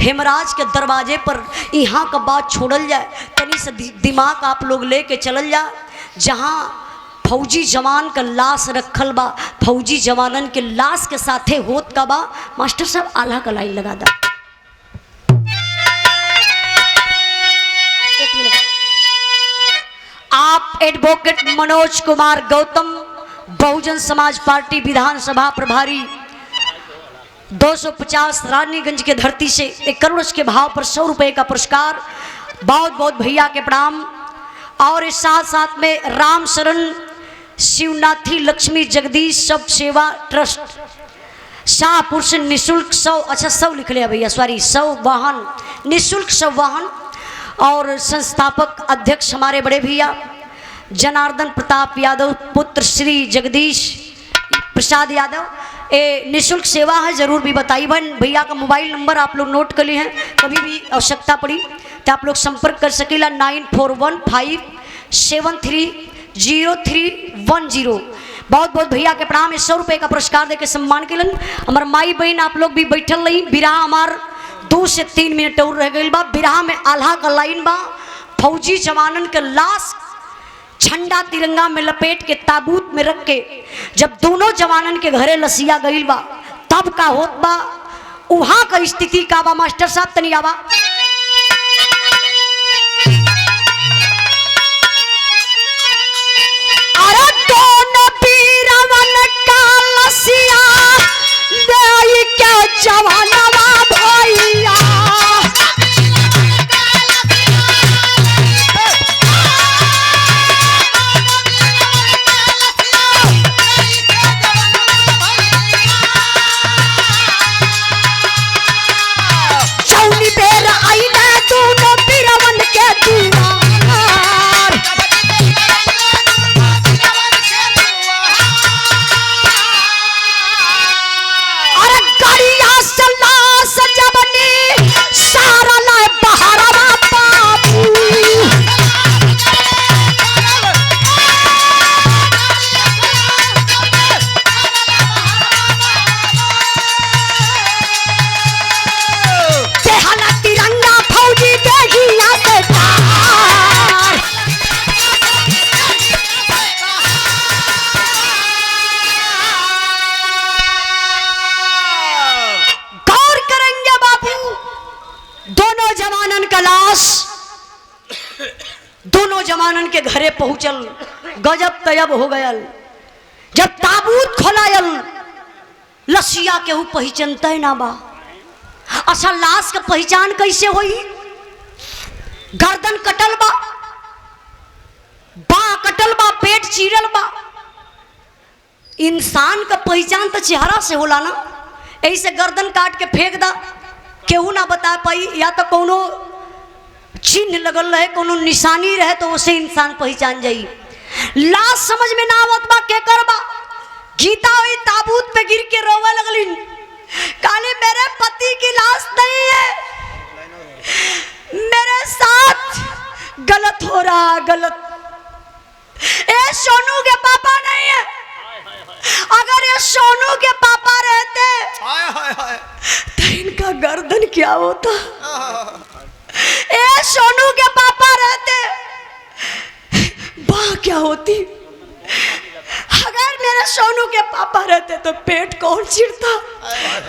हेमराज के दरवाजे पर यहाँ का बात छोड़ल जाए, तनी से दिमाग आप लोग लेके चलल जाए, जहाँ फौजी जवान का लाश रखल बा, फौजी जवानन के लाश के साथे होत का बा। मास्टर साहब आल्हा का लाइन लगा दा। एक मिनट। आप एडवोकेट मनोज कुमार गौतम, बहुजन समाज पार्टी विधानसभा प्रभारी, 250 रानीगंज के धरती से 1 करोड़ के भाव पर 100 रुपए का पुरस्कार। बहुत बहुत भैया के प्रणाम। और इस साथ साथ में राम शरण शिवनाथी लक्ष्मी जगदीश सब सेवा ट्रस्ट शाहपुर से निःशुल्क 100, अच्छा 100 लिख लिया भैया, सॉरी 100 वाहन, निःशुल्क 100 वाहन। और संस्थापक अध्यक्ष हमारे बड़े भैया जनार्दन प्रताप यादव, पुत्र श्री जगदीश प्रसाद यादव। ये निःशुल्क सेवा है, जरूर भी बताइए। भैया का मोबाइल नंबर आप लोग नोट कर लिए हैं, कभी भी आवश्यकता पड़ी तो आप लोग संपर्क कर सकेला 9415730310। बहुत बहुत भैया के प्रणाम। 100 रुपये का पुरस्कार देके सम्मान के लन। हमार माई बहन आप लोग भी बैठल रही। बिरहा हमार 2 से 3 मिनट और रह गई बा। बिरहा में आल्हा का लाइन बा, फौजी जवानन के लाश झंडा तिरंगा में लपेट के ताबूत में रख के जब दोनों जवानन के घरे लसिया गईल बा, तब का होत बा, वहां का स्थिति का बा। मास्टर साहब तनी आवा। अरे दोनों वीरवन का लसिया देई के जवानवा भैया, दोनों जवानन के घरे पहुंचल, गजब तयब हो गयल। जब ताबूत खोलायल, लसिया केहू पहचानते ना बा। अच्छा लाश का पहचान कैसे होई? गर्दन कटल बा, बाह कटल बा, पेट चीरल बा। इंसान का पहचान तो चेहरा से होला ना, ऐसे गर्दन काट के फेंक दा, केहू ना बता पाई। या तो कोनो चिन्ह लगल रहे, कोनो निशानी रहे तो उसे इंसान पहचान जाई। लाश समझ में ना आवत बा के करबा। गीता हुई ताबूत पे गिर के रोवे लगली, काली मेरे पति की लाश नहीं है, मेरे साथ गलत हो रहा, गलत। ए सोनू के पापा नहीं है, अगर ये सोनू के पापा रहते तो इनका गर्दन क्या होता। ए सोनू के पापा रहते, बाह क्या होती। अगर मेरे सोनू के पापा रहते तो पेट कौन चिरता।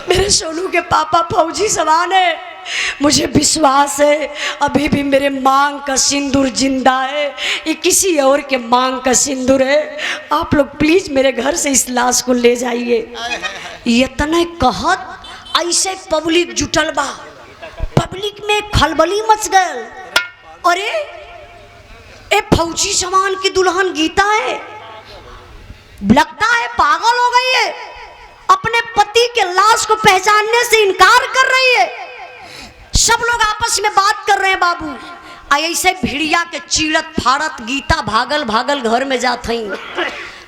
मेरे सोनू के पापा फौजी सवान है, मुझे विश्वास है अभी भी मेरे मांग का सिंदूर जिंदा है, ये किसी और के मांग का सिंदूर है। आप लोग प्लीज मेरे घर से इस लाश को ले जाइए। इतने कहत ऐसे पब्लिक जुटल बा, पब्लिक में खलबली मच गए। अरे ए फौजी जवान की दुल्हन गीता है, लगता है पागल हो गई है, अपने पति के लाश को पहचानने से इनकार कर रही है। सब लोग आपस में बात कर रहे हैं बाबू। ऐसे भिड़िया के चीड़त फाड़त गीता भागल भागल घर में जात हई।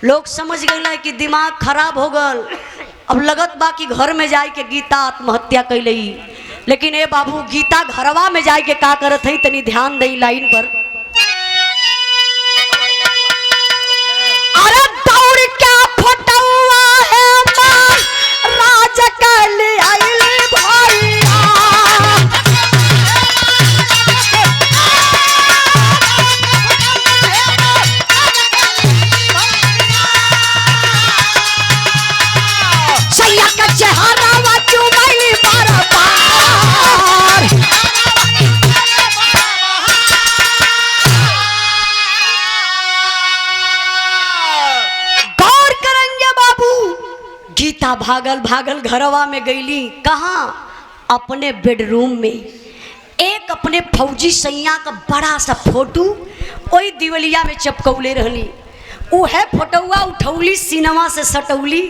लोग समझ गए कि दिमाग खराब हो गल, अब लगत बा कि घर में जाए के गीता आत्महत्या कैलई। लेकिन ए बाबू गीता घरवा में जाए के का करत हई तनी ध्यान दई लाइन पर। अरे दौड़ क्या फटुआ है मां राज कले आइले भैया। सैया का चेहरा वा चुमैली बार बार। गौर करेंगे बाबू, गीता भागल भागल घरवा में गईली। कहाँ? अपने बेडरूम में। एक अपने फौजी सैया का बड़ा सा फोटो वही दिवलिया में चपकौले रहली। वो है फोटोआ उठौली सिनेमा से सटौली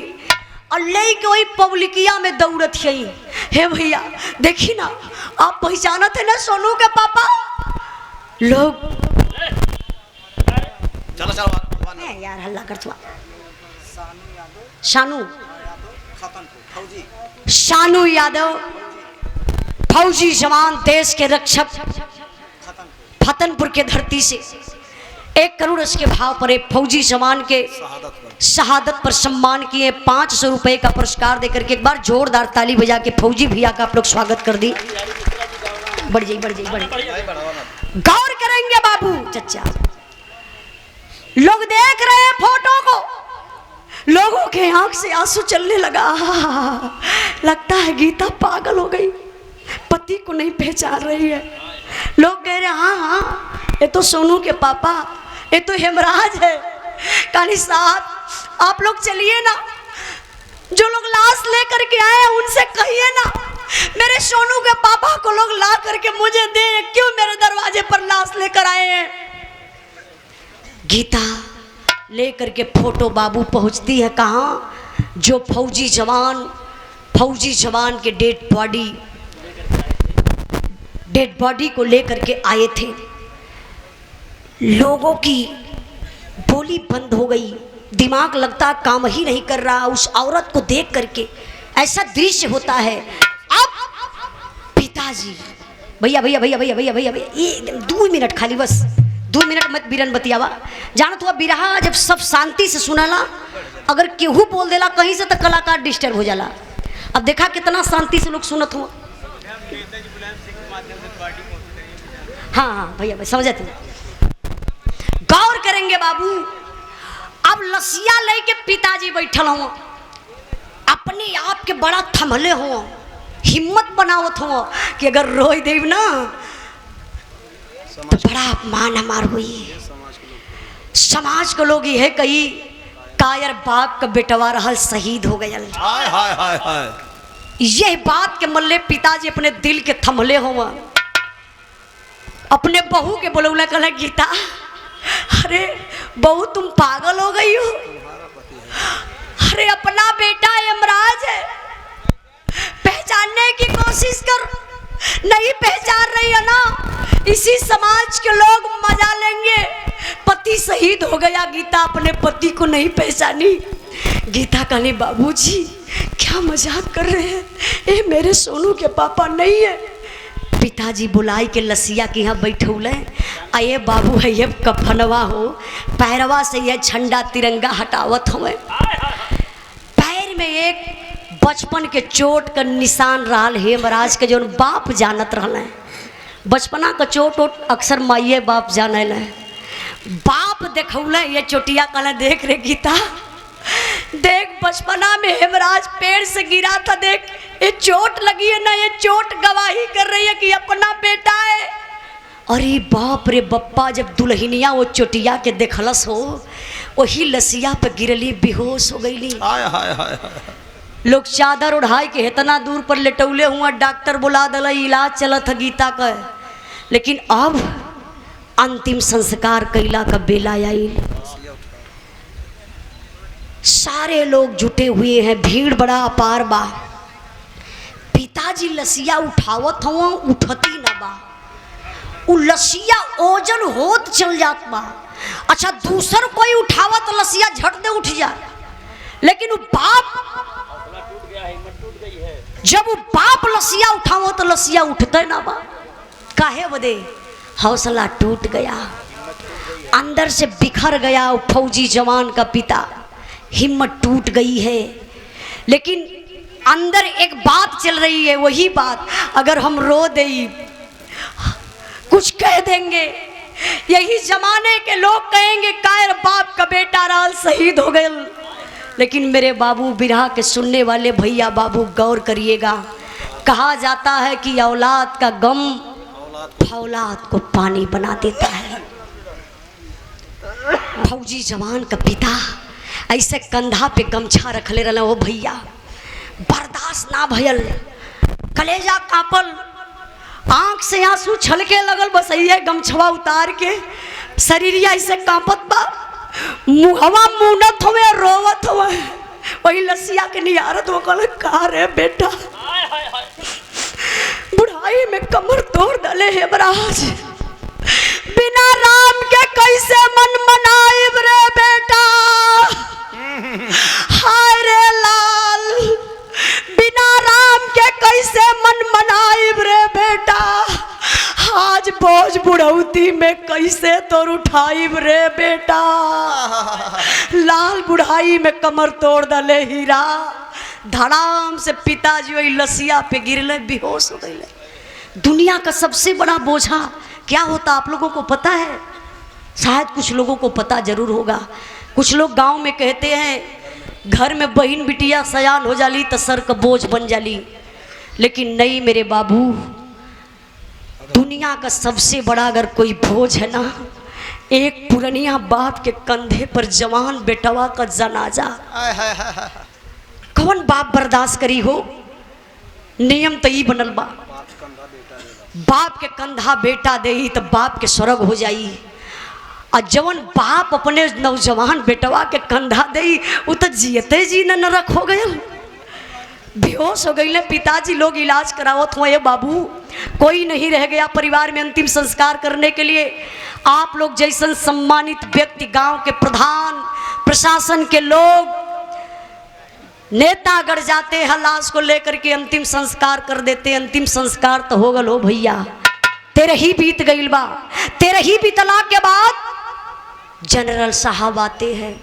और ले के वही पब्लिकिया में दौड़त है। हे भैया देखी ना, आप पहचानत है ना सोनू के पापा लोग। चलो चलो यार हल्ला कर थुआ। शानू शानू यादव फौजी जवान, देश के रक्षक, फतनपुर के धरती से 1 करोड़ के भाव पर एक फौजी जवान के शहादत पर सम्मान किए। 500 रुपए का पुरस्कार देकर के एक बार जोरदार ताली बजा के फौजी भैया का आप लोग स्वागत कर दी। बढ़ जाइए बढ़ जाइए बढ़ जाइए। गौर करेंगे बाबू चचा, लोग देख रहे हैं फोटो को, लोगों के आंख से आंसू चलने लगा। लगता है गीता पागल हो गई, पति को नहीं पहचान रही है। लोग कह रहे हाँ हाँ ये तो सोनू के पापा, ये तो हेमराज है। काली साहब आप लोग चलिए ना, जो लोग लाश लेकर के आए हैं उनसे कहिए ना मेरे सोनू के पापा को लोग ला करके मुझे दे, क्यों मेरे दरवाजे पर लाश लेकर आए हैं। गीता लेकर के फोटो बाबू पहुंचती है कहाँ? जो फौजी जवान के डेड बॉडी को लेकर के आए थे। लोगों की बोली बंद हो गई, दिमाग लगता काम ही नहीं कर रहा उस औरत को देख करके। ऐसा दृश्य होता है। अब पिताजी भैया भैया भैया भैया भैया भैया ये 2 मिनट खाली, बस 2 मिनट मत बिरन बतियावा। जानत हुआ बिरहा जब सब शांति से सुनाला, अगर केहू बोल देला कहीं से तो कलाकार डिस्टर्ब हो जाला। अब देखा कितना शांति से लोग सुनत हुआ। हाँ हाँ भैया भाई समझते हैं। गौर करेंगे बाबू, अब लसिया लेके पिताजी बैठल हो, अपने आप के बड़ा थमले हो, हिम्मत बनावत हो कि अगर रोई देव ना तो बड़ा अपमान हमार हुई। समाज को लोग यह कही कायर बाप का बेटवा रहल शहीद हो गया। हाय हाय हाय हाय। यह बात के मल्ले पिताजी अपने दिल के थमले हो, अपने बहू के बोलौला कहला गीता अरे बहू तुम पागल हो गई हो। अरे अपना बेटा यमराज है, पहचानने की कोशिश कर, नहीं पहचान रही है ना, इसी समाज के लोग मजा लेंगे। पति शहीद हो गया, गीता अपने पति को नहीं पहचानी। गीता कहनी बाबूजी क्या मजाक कर रहे हैं, ये मेरे सोनू के पापा नहीं है। पिताजी बुलाई के लसिया के यहाँ बैठौले, आये बाबू है ये कफनवा हो, पैरवा से ये झंडा तिरंगा हटावत हमें। पैर में एक बचपन के चोट का निशान रहा हेमराज के, जो बाप जानत रहा। बचपना का चोट वोट अक्सर माइए बाप जाने ल। बाप देखौले ये चोटिया कहला देख रे गीता देख, बचपना में हेमराज पेड़ से गिरा था, देख ये चोट लगी है ना, ये चोट गवाही कर रही है कि अपना बेटा है। अरे बाप रे बप्पा, जब दुल्हनिया वो चोटिया के देखलस हो, वही लसिया पे गिरली, बेहोश हो गईली। हाय हाय हाय। लोग चादर उड़ाई के इतना दूर पर लेटौले हुआ, डॉक्टर बुला दिला, इलाज चलत है गीता का। लेकिन अब अंतिम संस्कार कैला का बेला आई। सारे लोग जुटे हुए हैं, भीड़ बड़ा अपार बा। पिताजी लसिया उठावत हुआ, उठती ना बा। उ लसिया ओजन होत चल जात बा। अच्छा दूसर कोई उठावा तो लसिया झट दे उठ जा, लेकिन वो बाप जब वो बाप लसिया उठावो तो लसिया उठते ना बा। काहे बदे? हौसला टूट गया, अंदर से बिखर गया वो फौजी जवान का पिता, हिम्मत टूट गई है। लेकिन अंदर एक बात चल रही है, वही बात अगर हम रो दे कुछ कह देंगे, यही जमाने के लोग कहेंगे कायर बाप का बेटा राल शहीद हो गए। लेकिन मेरे बाबू बिरहा के सुनने वाले भैया बाबू गौर करिएगा, कहा जाता है कि औलाद का गम औलाद को पानी बना देता है। फौजी जवान का पिता ऐसे कंधा पे गमछा रखले रहना, वो भैया बर्दाश्त ना भयल, कलेजा कापल, आंख से आंसू छलके लगल, बस ये गमछवा उतार के शरीरिया ऐसे कांपत बा, मुहवा मुनत हुए रोवत हुए, वही लसिया के निहारत हो कल कहा रे बेटा बुढ़ाई में कमर तोड़ डले है बराज, बिना राम के कैसे मन मनाइब रे बेटा, हाय रे लाल बिना राम के कैसे मन मनाइब रे बेटा, आज बोझ बुढ़ौती में कैसे तोर उठाइब रे बेटा। लाल बुढ़ाई में कमर तोड़ डले हीरा, धड़ाम से पिताजी वही लसिया पे गिरले, बेहोश हो गए। दुनिया का सबसे बड़ा बोझा क्या होता आप लोगों को पता है? शायद कुछ लोगों को पता जरूर होगा। कुछ लोग गांव में कहते हैं घर में बहन बिटिया सयान हो जाली तो सर का बोझ बन जाली, लेकिन नहीं मेरे बाबू, दुनिया का सबसे बड़ा अगर कोई बोझ है ना, एक पुरनिया बाप के कंधे पर जवान बेटवा का जनाजा। कौन बाप बर्दाश्त करी हो? नियम तो ही बनल बा, बाप के कंधा बेटा दे तो बाप के स्वर्ग हो जाई, और जवन बाप अपने नौजवान बेटवा के कंधा दे वो तो जियते जी न नरक हो गए, बेहोश हो गई। पिताजी लोग इलाज करावत हुए, बाबू कोई नहीं रह गया परिवार में अंतिम संस्कार करने के लिए। आप लोग जैसन सम्मानित व्यक्ति, गांव के प्रधान, प्रशासन के लोग, नेता अगर जाते हैं लाश को लेकर के अंतिम संस्कार कर देते। अंतिम संस्कार तो हो गल हो भैया, तेरे ही बीत गईल बा, तेरे ही बीतला के बाद जनरल साहब आते हैं,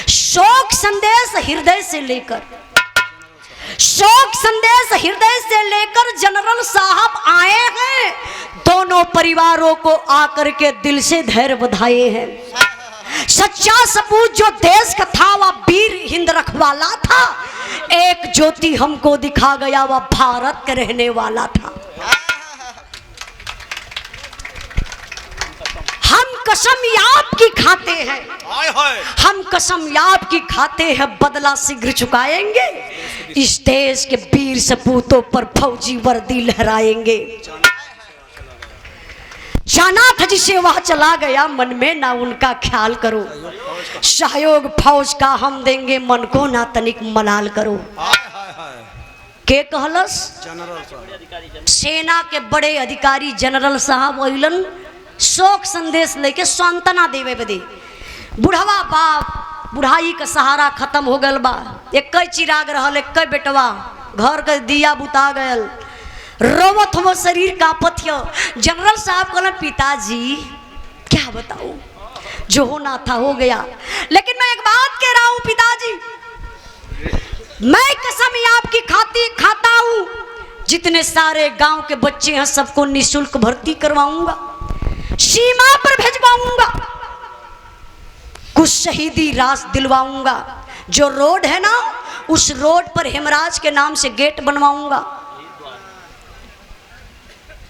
शोक संदेश हृदय से लेकर, शोक संदेश हृदय से लेकर जनरल साहब आए हैं, दोनों परिवारों को आकर के दिल से धैर्य बधाए हैं। सच्चा सपूत जो देश का था वह वीर हिंद रखवाला था, एक ज्योति हमको दिखा गया वह भारत के रहने वाला था। हम कसम याद की खाते हैं, हम कसम याद की खाते हैं, बदला शीघ्र चुकाएंगे, इस देश के वीर सपूतों पर फौजी वर्दी लहराएंगे। जाना था जिसे वह चला गया, मन में ना उनका ख्याल करो, सहयोग फौज का हम देंगे, मन को ना तनिक मलाल करो। के कहलस? सेना के बड़े अधिकारी जनरल साहब अइलन शोक संदेश लेके सांत्वना देवे बदे। बुढ़वा बाप, बुढ़ाई का सहारा खत्म हो गल बा, एक चिराग रहल, एक बेटवा, घर का दिया बुता गयल, रोवत हो शरीर कांपत हो। जनरल साहब कहलन पिताजी क्या बताऊं, जो होना था हो गया, लेकिन मैं एक बात कह रहा हूं पिताजी, मैं कसम आपकी खाता हूं, जितने सारे गांव के बच्चे हैं सबको निःशुल्क भर्ती करवाऊंगा, सीमा पर भेजवाऊंगा, कुछ शहीदी रास दिलवाऊंगा, जो रोड है ना उस रोड पर हेमराज के नाम से गेट बनवाऊंगा।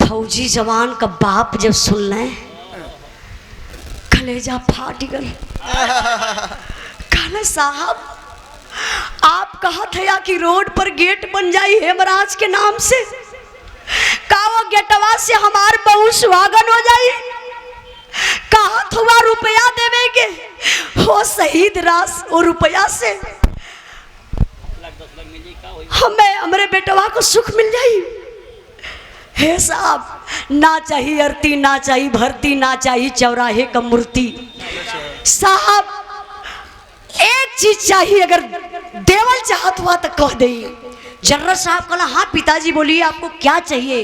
फौजी जवान का बाप जब सुन ले कलेजा फाट गल। कहले साहब आप कहा था कि रोड पर गेट बन जाई हेमराज के नाम से, का वो गेटवा से हमार बहुत स्वागत हो जाई, कहा थोड़ा रुपया देवे के, वो शहीद रास वो रुपया से हमें हमारे बेटवा को सुख मिल जाई। हे साहब ना चाहिए आरती, ना चाहिए भरती, ना चाहिए चौराहे का मूर्ति। साहब एक चीज चाहिए, अगर देवल चाहत हुआ तो कह दे। जनरल साहब कहला हाँ पिताजी बोलिए आपको क्या चाहिए।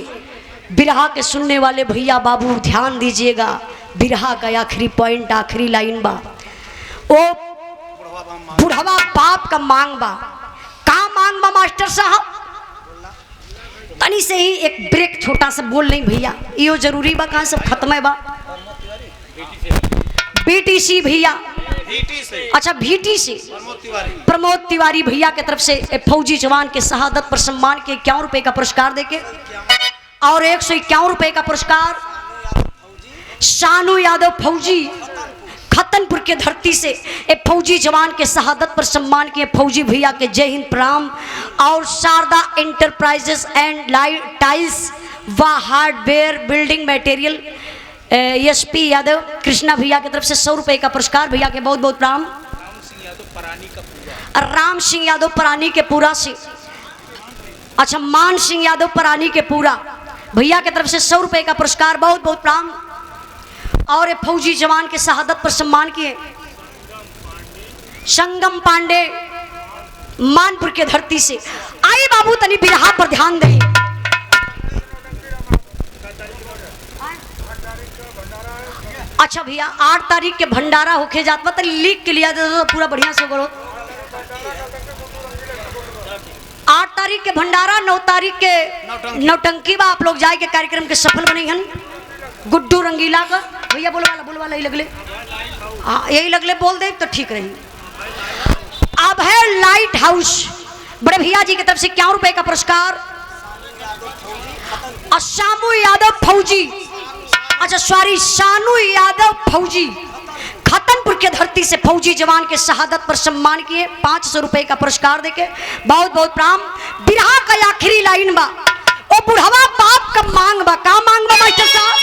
बिरहा के सुनने वाले भैया बाबू ध्यान दीजिएगा, बिरहा का आखिरी पॉइंट, आखिरी लाइन बा, ओ बुढ़वा बाप का मांग बा। का मांग बा मास्टर साहब? तनी से ही एक ब्रेक छोटा सा बोल नहीं भैया, यो जरूरी बा, कहाँ सब खत्म है बा। बीटीसी भैया, अच्छा भीटी से प्रमोद तिवारी भैया के तरफ से फौजी जवान के शहादत पर सम्मान के 51 रुपए का पुरस्कार देके और 151 रुपए का पुरस्कार शानू यादव फौजी खतनपुर के धरती से एक फौजी जवान के शहादत पर सम्मान किए फौजी भैया के जय हिंद प्रणाम। और Sharda enterprises and light tiles व hardware building material SP Yadav Krishna भैया की तरफ से 100 रुपए का पुरस्कार, भैया के बहुत बहुत प्रणाम। राम सिंह यादव परानी के पूरा से, अच्छा मान सिंह यादव परानी के पूरा भैया की तरफ से 100 रुपए का पुरस्कार, बहुत बहुत प्रणाम। और फौजी जवान के शहादत पर सम्मान किए संगम पांडे मानपुर के धरती से। आइए बाबू तनी बिरहा पर ध्यान दें। अच्छा भैया 8 तारीख के भंडारा होके जात बा, तनी लिख के लिया दे पूरा बढ़िया से करो। 8 तारीख के भंडारा, 9 तारीख के नौटंकी बा। आप लोग जाए के कार्यक्रम के सफल बने हन। गुड्डू रंगीला का भैया बोल वाला यही लगले, हाँ यही लगले बोल दे तो ठीक रही। अब है लाइट हाउस बड़े भैया जी की तरफ से 51 रुपए का पुरस्कार। शामू यादव फौजी, अच्छा सॉरी शानू यादव फौजी खतनपुर के धरती से फौजी जवान के शहादत पर सम्मान किए 500 रुपए का पुरस्कार देके बहुत बहुत प्रणाम। बिरहा का आखिरी लाइन बा, ओ बुढ़वा बाप का मांग बा। का मांग बा मास्टर साहब?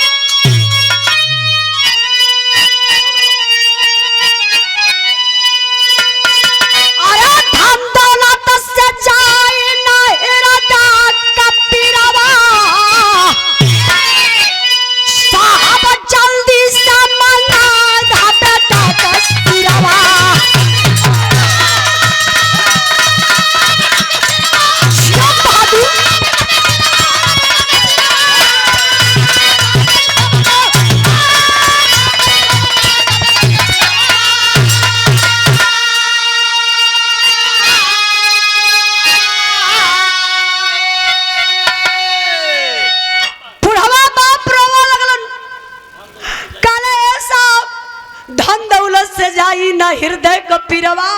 हृदय का पिरवा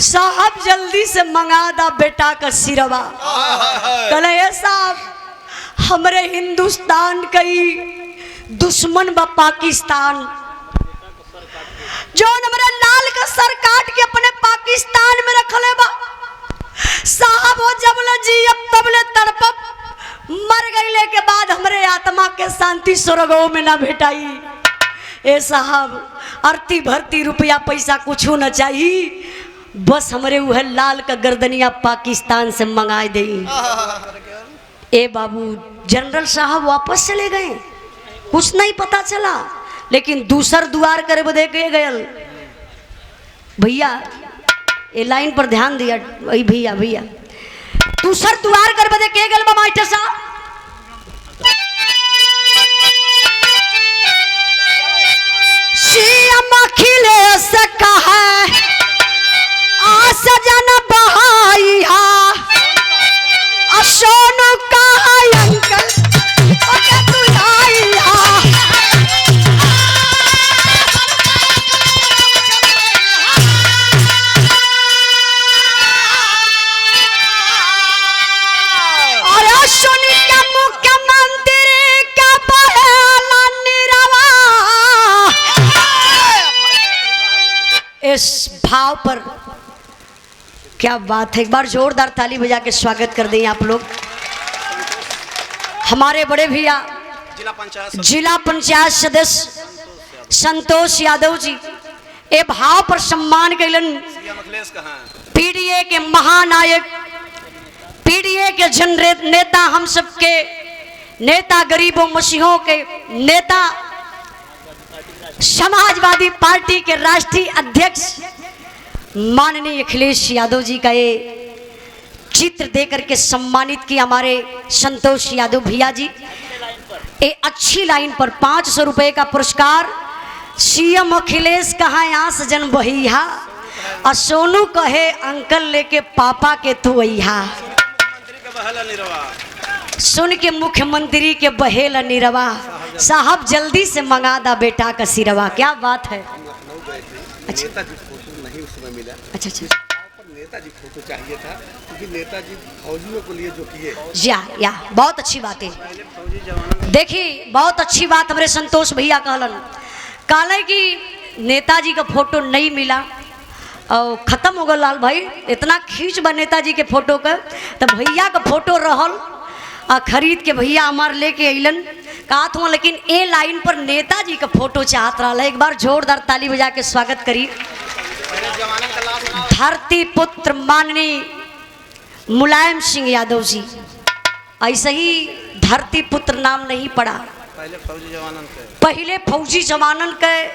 साहब जल्दी से मंगा दा बेटा का सिरवा। कले साहब हमरे हिंदुस्तान कई दुश्मन बा पाकिस्तान, जो हमारे लाल का सर काट के अपने पाकिस्तान में रखले बा। साहब हो जबले जी अब तबले तड़पब, मर गईले के बाद हमरे आत्मा के शांति स्वर्गों में ना भेटाई। ए साहब आरती भरती रुपया पैसा कुछ न चाहिए, बस हमरे वह लाल का गर्दनिया पाकिस्तान से मंगा दे। ए बाबू जनरल साहब वापस चले गए, कुछ नहीं पता चला, लेकिन दूसर द्वार करे बदे गए। भैया ये लाइन पर ध्यान दिया भैया, भैया दूसर द्वार करे बदे के गए मास्टर साहब। अखिलेश कहा सजन बहाइया सोनू कहा अंकल तू आइया। और सुन के मुख्यमंत्री का पहला निरवा। इस भाव पर क्या बात है, एक बार जोरदार ताली बजा के स्वागत कर दें आप लोग। हमारे बड़े भैया जिला पंचायत सदस्य संतोष यादव जी ए भाव पर सम्मान कैलन। पीडीए के महानायक, पीडीए के जनरेट नेता, हम सबके नेता गरीबों मसीहों के नेता, समाजवादी पार्टी के राष्ट्रीय अध्यक्ष माननीय अखिलेश यादव जी का ये चित्र देकर के सम्मानित किया हमारे संतोष यादव भैया जी। ये अच्छी लाइन पर 500 रुपए का पुरस्कार। सीएम अखिलेश कहा यहाँ सजन बहिया, और सोनू कहे अंकल लेके पापा के तू अइहा। सुन के मुख्यमंत्री के बहेल निरवा, साहब जल्दी से मंगा दा बेटा का सिरवा। क्या बात है। अच्छा नेताजी फोटो नहीं उस समय मिला। अच्छा अच्छा, नेताजी फोटो चाहिए था क्योंकि नेताजी फौजियों को लिए जो किए। या बहुत अच्छी बात है। देखिए बहुत अच्छी बात हमारे संतोष भैया कहलन कि नेताजी का फोटो नहीं मिला और ख़त्म हो गया। लाल भाई इतना खींच बा नेताजी के फोटो का, तो भैया का फोटो रहल और खरीद के भैया हमार लेके अलन कहा था। लेकिन ए लाइन पर नेताजी का फोटो चाहत रहा। एक बार जोरदार ताली बजा के स्वागत करी। धरती पुत्र माननीय मुलायम सिंह यादव जी, ऐसे ही धरती पुत्र नाम नहीं पड़ा। पहले फौजी जवानन के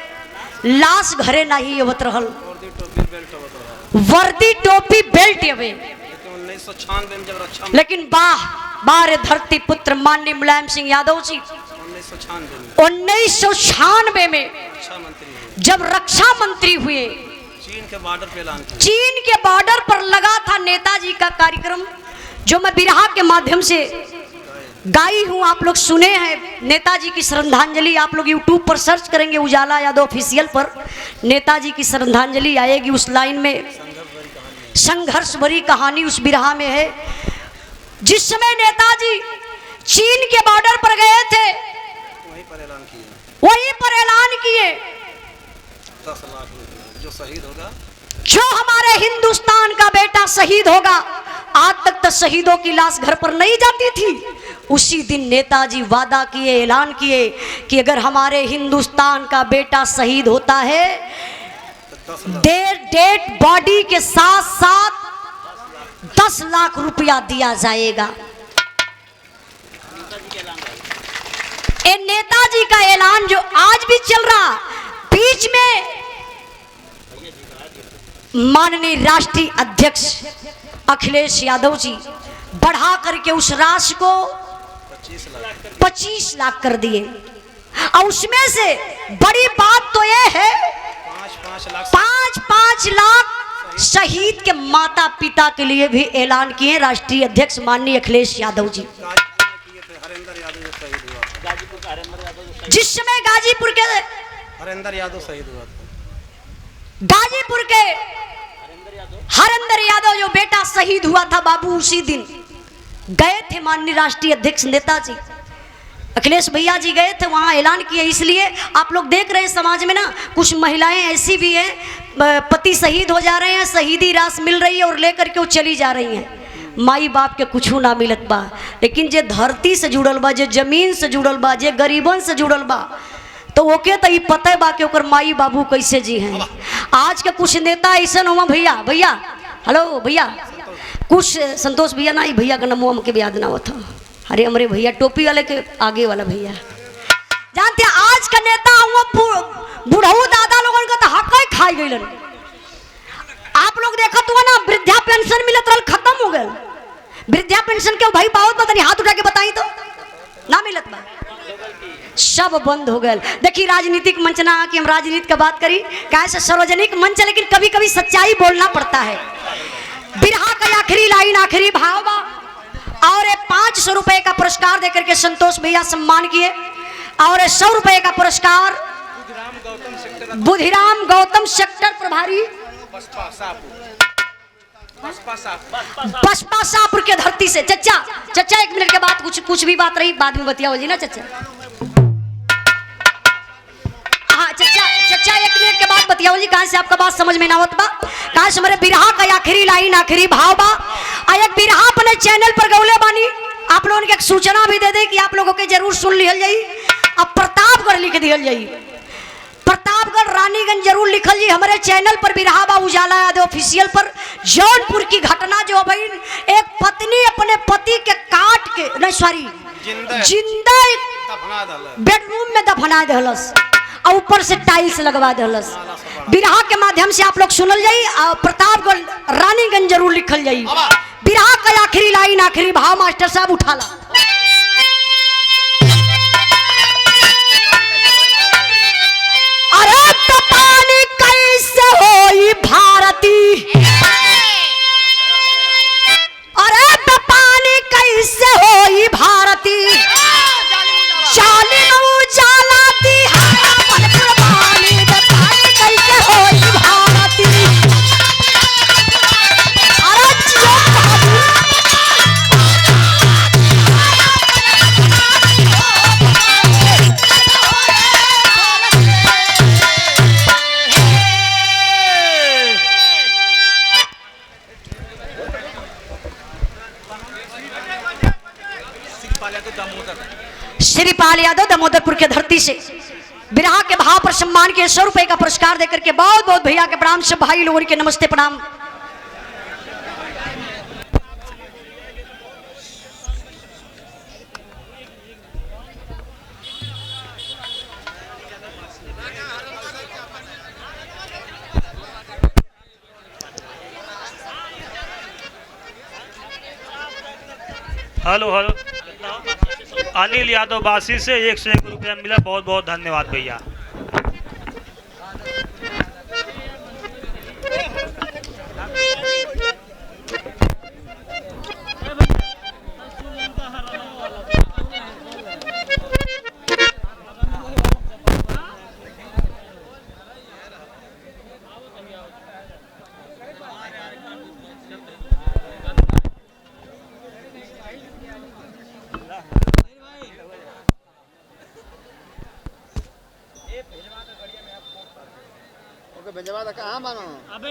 लाश घरे नहीं अवत रहल, वर्दी टोपी बेल्ट अवे। 1996 में जब रक्षा, लेकिन बाह रे धरती पुत्र माननीय मुलायम सिंह यादव जी 1996 में रक्षा मंत्री जब रक्षा मंत्री हुए, चीन के बॉर्डर पे ऐलान किया। चीन के बॉर्डर पर लगा था नेताजी का कार्यक्रम, जो मैं बिरहा के माध्यम से गाई हूँ। आप लोग सुने हैं नेताजी की श्रद्धांजलि। आप लोग यूट्यूब पर सर्च करेंगे उजाला यादव ऑफिशियल पर, नेताजी की श्रद्धांजलि आएगी। उस लाइन में संघर्ष भरी कहानी उस बिरहा में है। जिस समय नेताजी चीन के बॉर्डर पर गए थे, वहीं पर ऐलान किए 10 लाख जो शहीद होगा, जो हमारे हिंदुस्तान का बेटा शहीद होगा। आज तक तो शहीदों की लाश घर पर नहीं जाती थी। उसी दिन नेताजी वादा किए, ऐलान किए कि अगर हमारे हिंदुस्तान का बेटा शहीद होता है, डेड बॉडी के साथ साथ 10 लाख रुपया दिया जाएगा। ये नेताजी का ऐलान जो आज भी चल रहा। बीच में माननीय राष्ट्रीय अध्यक्ष अखिलेश यादव जी बढ़ा करके उस राशि को 25 लाख कर दिए। और उसमें से बड़ी बात तो यह है 5-5 लाख शहीद के माता पिता के लिए भी ऐलान किए राष्ट्रीय अध्यक्ष माननीय अखिलेश यादव जी। जिस समय गाजीपुर के हरेंद्र यादव शहीद हुआ था, गाजीपुर के हरेंद्र यादव जो बेटा शहीद हुआ था बाबू, उसी दिन गए थे माननीय राष्ट्रीय अध्यक्ष नेताजी अखिलेश भैया जी गए थे, वहां ऐलान किए। इसलिए आप लोग देख रहे हैं समाज में ना कुछ महिलाएं ऐसी भी हैं, पति शहीद हो जा रहे हैं, शहीदी राशि मिल रही है और लेकर के वो चली जा रही हैं। माई बाप के कुछ ना मिलत बा, लेकिन जे धरती से जुड़ल बा, जे जमीन से जुड़ल बा, जे गरीबन से जुड़ल बा, तो ओके तो पता बा कि ओकर माई बाबू कैसे जी हैं। आज के कुछ नेता ऐसा हुआ भैया हेलो भैया, कुछ संतोष भैया ना, भैया का नाम हमके याद ना होता। अरे हमारे भैया टोपी वाले के आगे वाला भैया, जानते हैं आज का नेता हुआ बुढ़ऊ दादा लोगन का तो हक खाई गई। आप लोग देखत हुआ ना, वृद्धा पेंशन मिलत रहल, खत्म हो गए। वृद्धा पेंशन के भाई बहुत पता नहीं, हाथ उठा के बताई तो ना मिलत बा, सब बंद हो गए। देखिए राजनीतिक मंच ना कि हम राजनीति का बात करी, कैसे सार्वजनिक मंच, लेकिन कभी कभी सच्चाई बोलना पड़ता है। बिरहा का आखिरी लाइन, आखिरी भाव बा, और 500 रुपए का पुरस्कार देकर के संतोष भैया सम्मान किए, और 100 रुपए का पुरस्कार बुधिराम गौतम सेक्टर प्रभारी बसपा शाहपुर के धरती से। चचा 1 मिनट के बाद कुछ भी बात रही बाद में बतिया हो जी ना चचा। हाँ चचा 1 मिनट के बाद बतिया हो जी, कहाँ से आपका बात समझ में ना होता बा, कहाँ से हमारे बिरहा का आखिरी लाइन, आखिरी भाव बा। एक बिरहा अपने चैनल पर गौले बानी, आप लोगों के एक सूचना भी दे दे कि आप लोगों के जरूर सुन लिहल जाई। अब प्रतापगढ़ लिख दिहल जाई, प्रतापगढ़ रानीगंज जरूर लिखल जी। हमारे चैनल पर बिरहा बा उजाला यादव ऑफिशियल पर। जौनपुर की घटना जो भाई, एक पत्नी अपने पति के काट के, नहीं सॉरी, जिंदा जिंदा दफना दल बेडरूम में दफना दहलस और ऊपर से टाइल्स लगवा दहलस। बिरहा के माध्यम से आप लोग सुनल जाई और प्रतापगढ़ रानीगंज जरूर लिखल जाई। बिरहा का आखिरी लाइन आखिरी भाव मास्टर साहब उठाला। अरे पानी कैसे होई भारती, अरे पानी कैसे होई भारती, जालिम उजाला दिहाया बन कुर्बानी, पानी कैसे होई भारती। अरे जियो बाबू श्रीपाल यादव दामोदरपुर के धरती से बिरहा के भाव पर सम्मान के 100 रुपए का पुरस्कार देकर के बहुत बहुत भैया के प्रणाम, सब भाई लोगों के नमस्ते प्रणाम। हेलो हेलो, अनिल यादव बासी से 101 रुपया मिला, बहुत बहुत धन्यवाद भैया। भेजवा कहाँ मानो अबे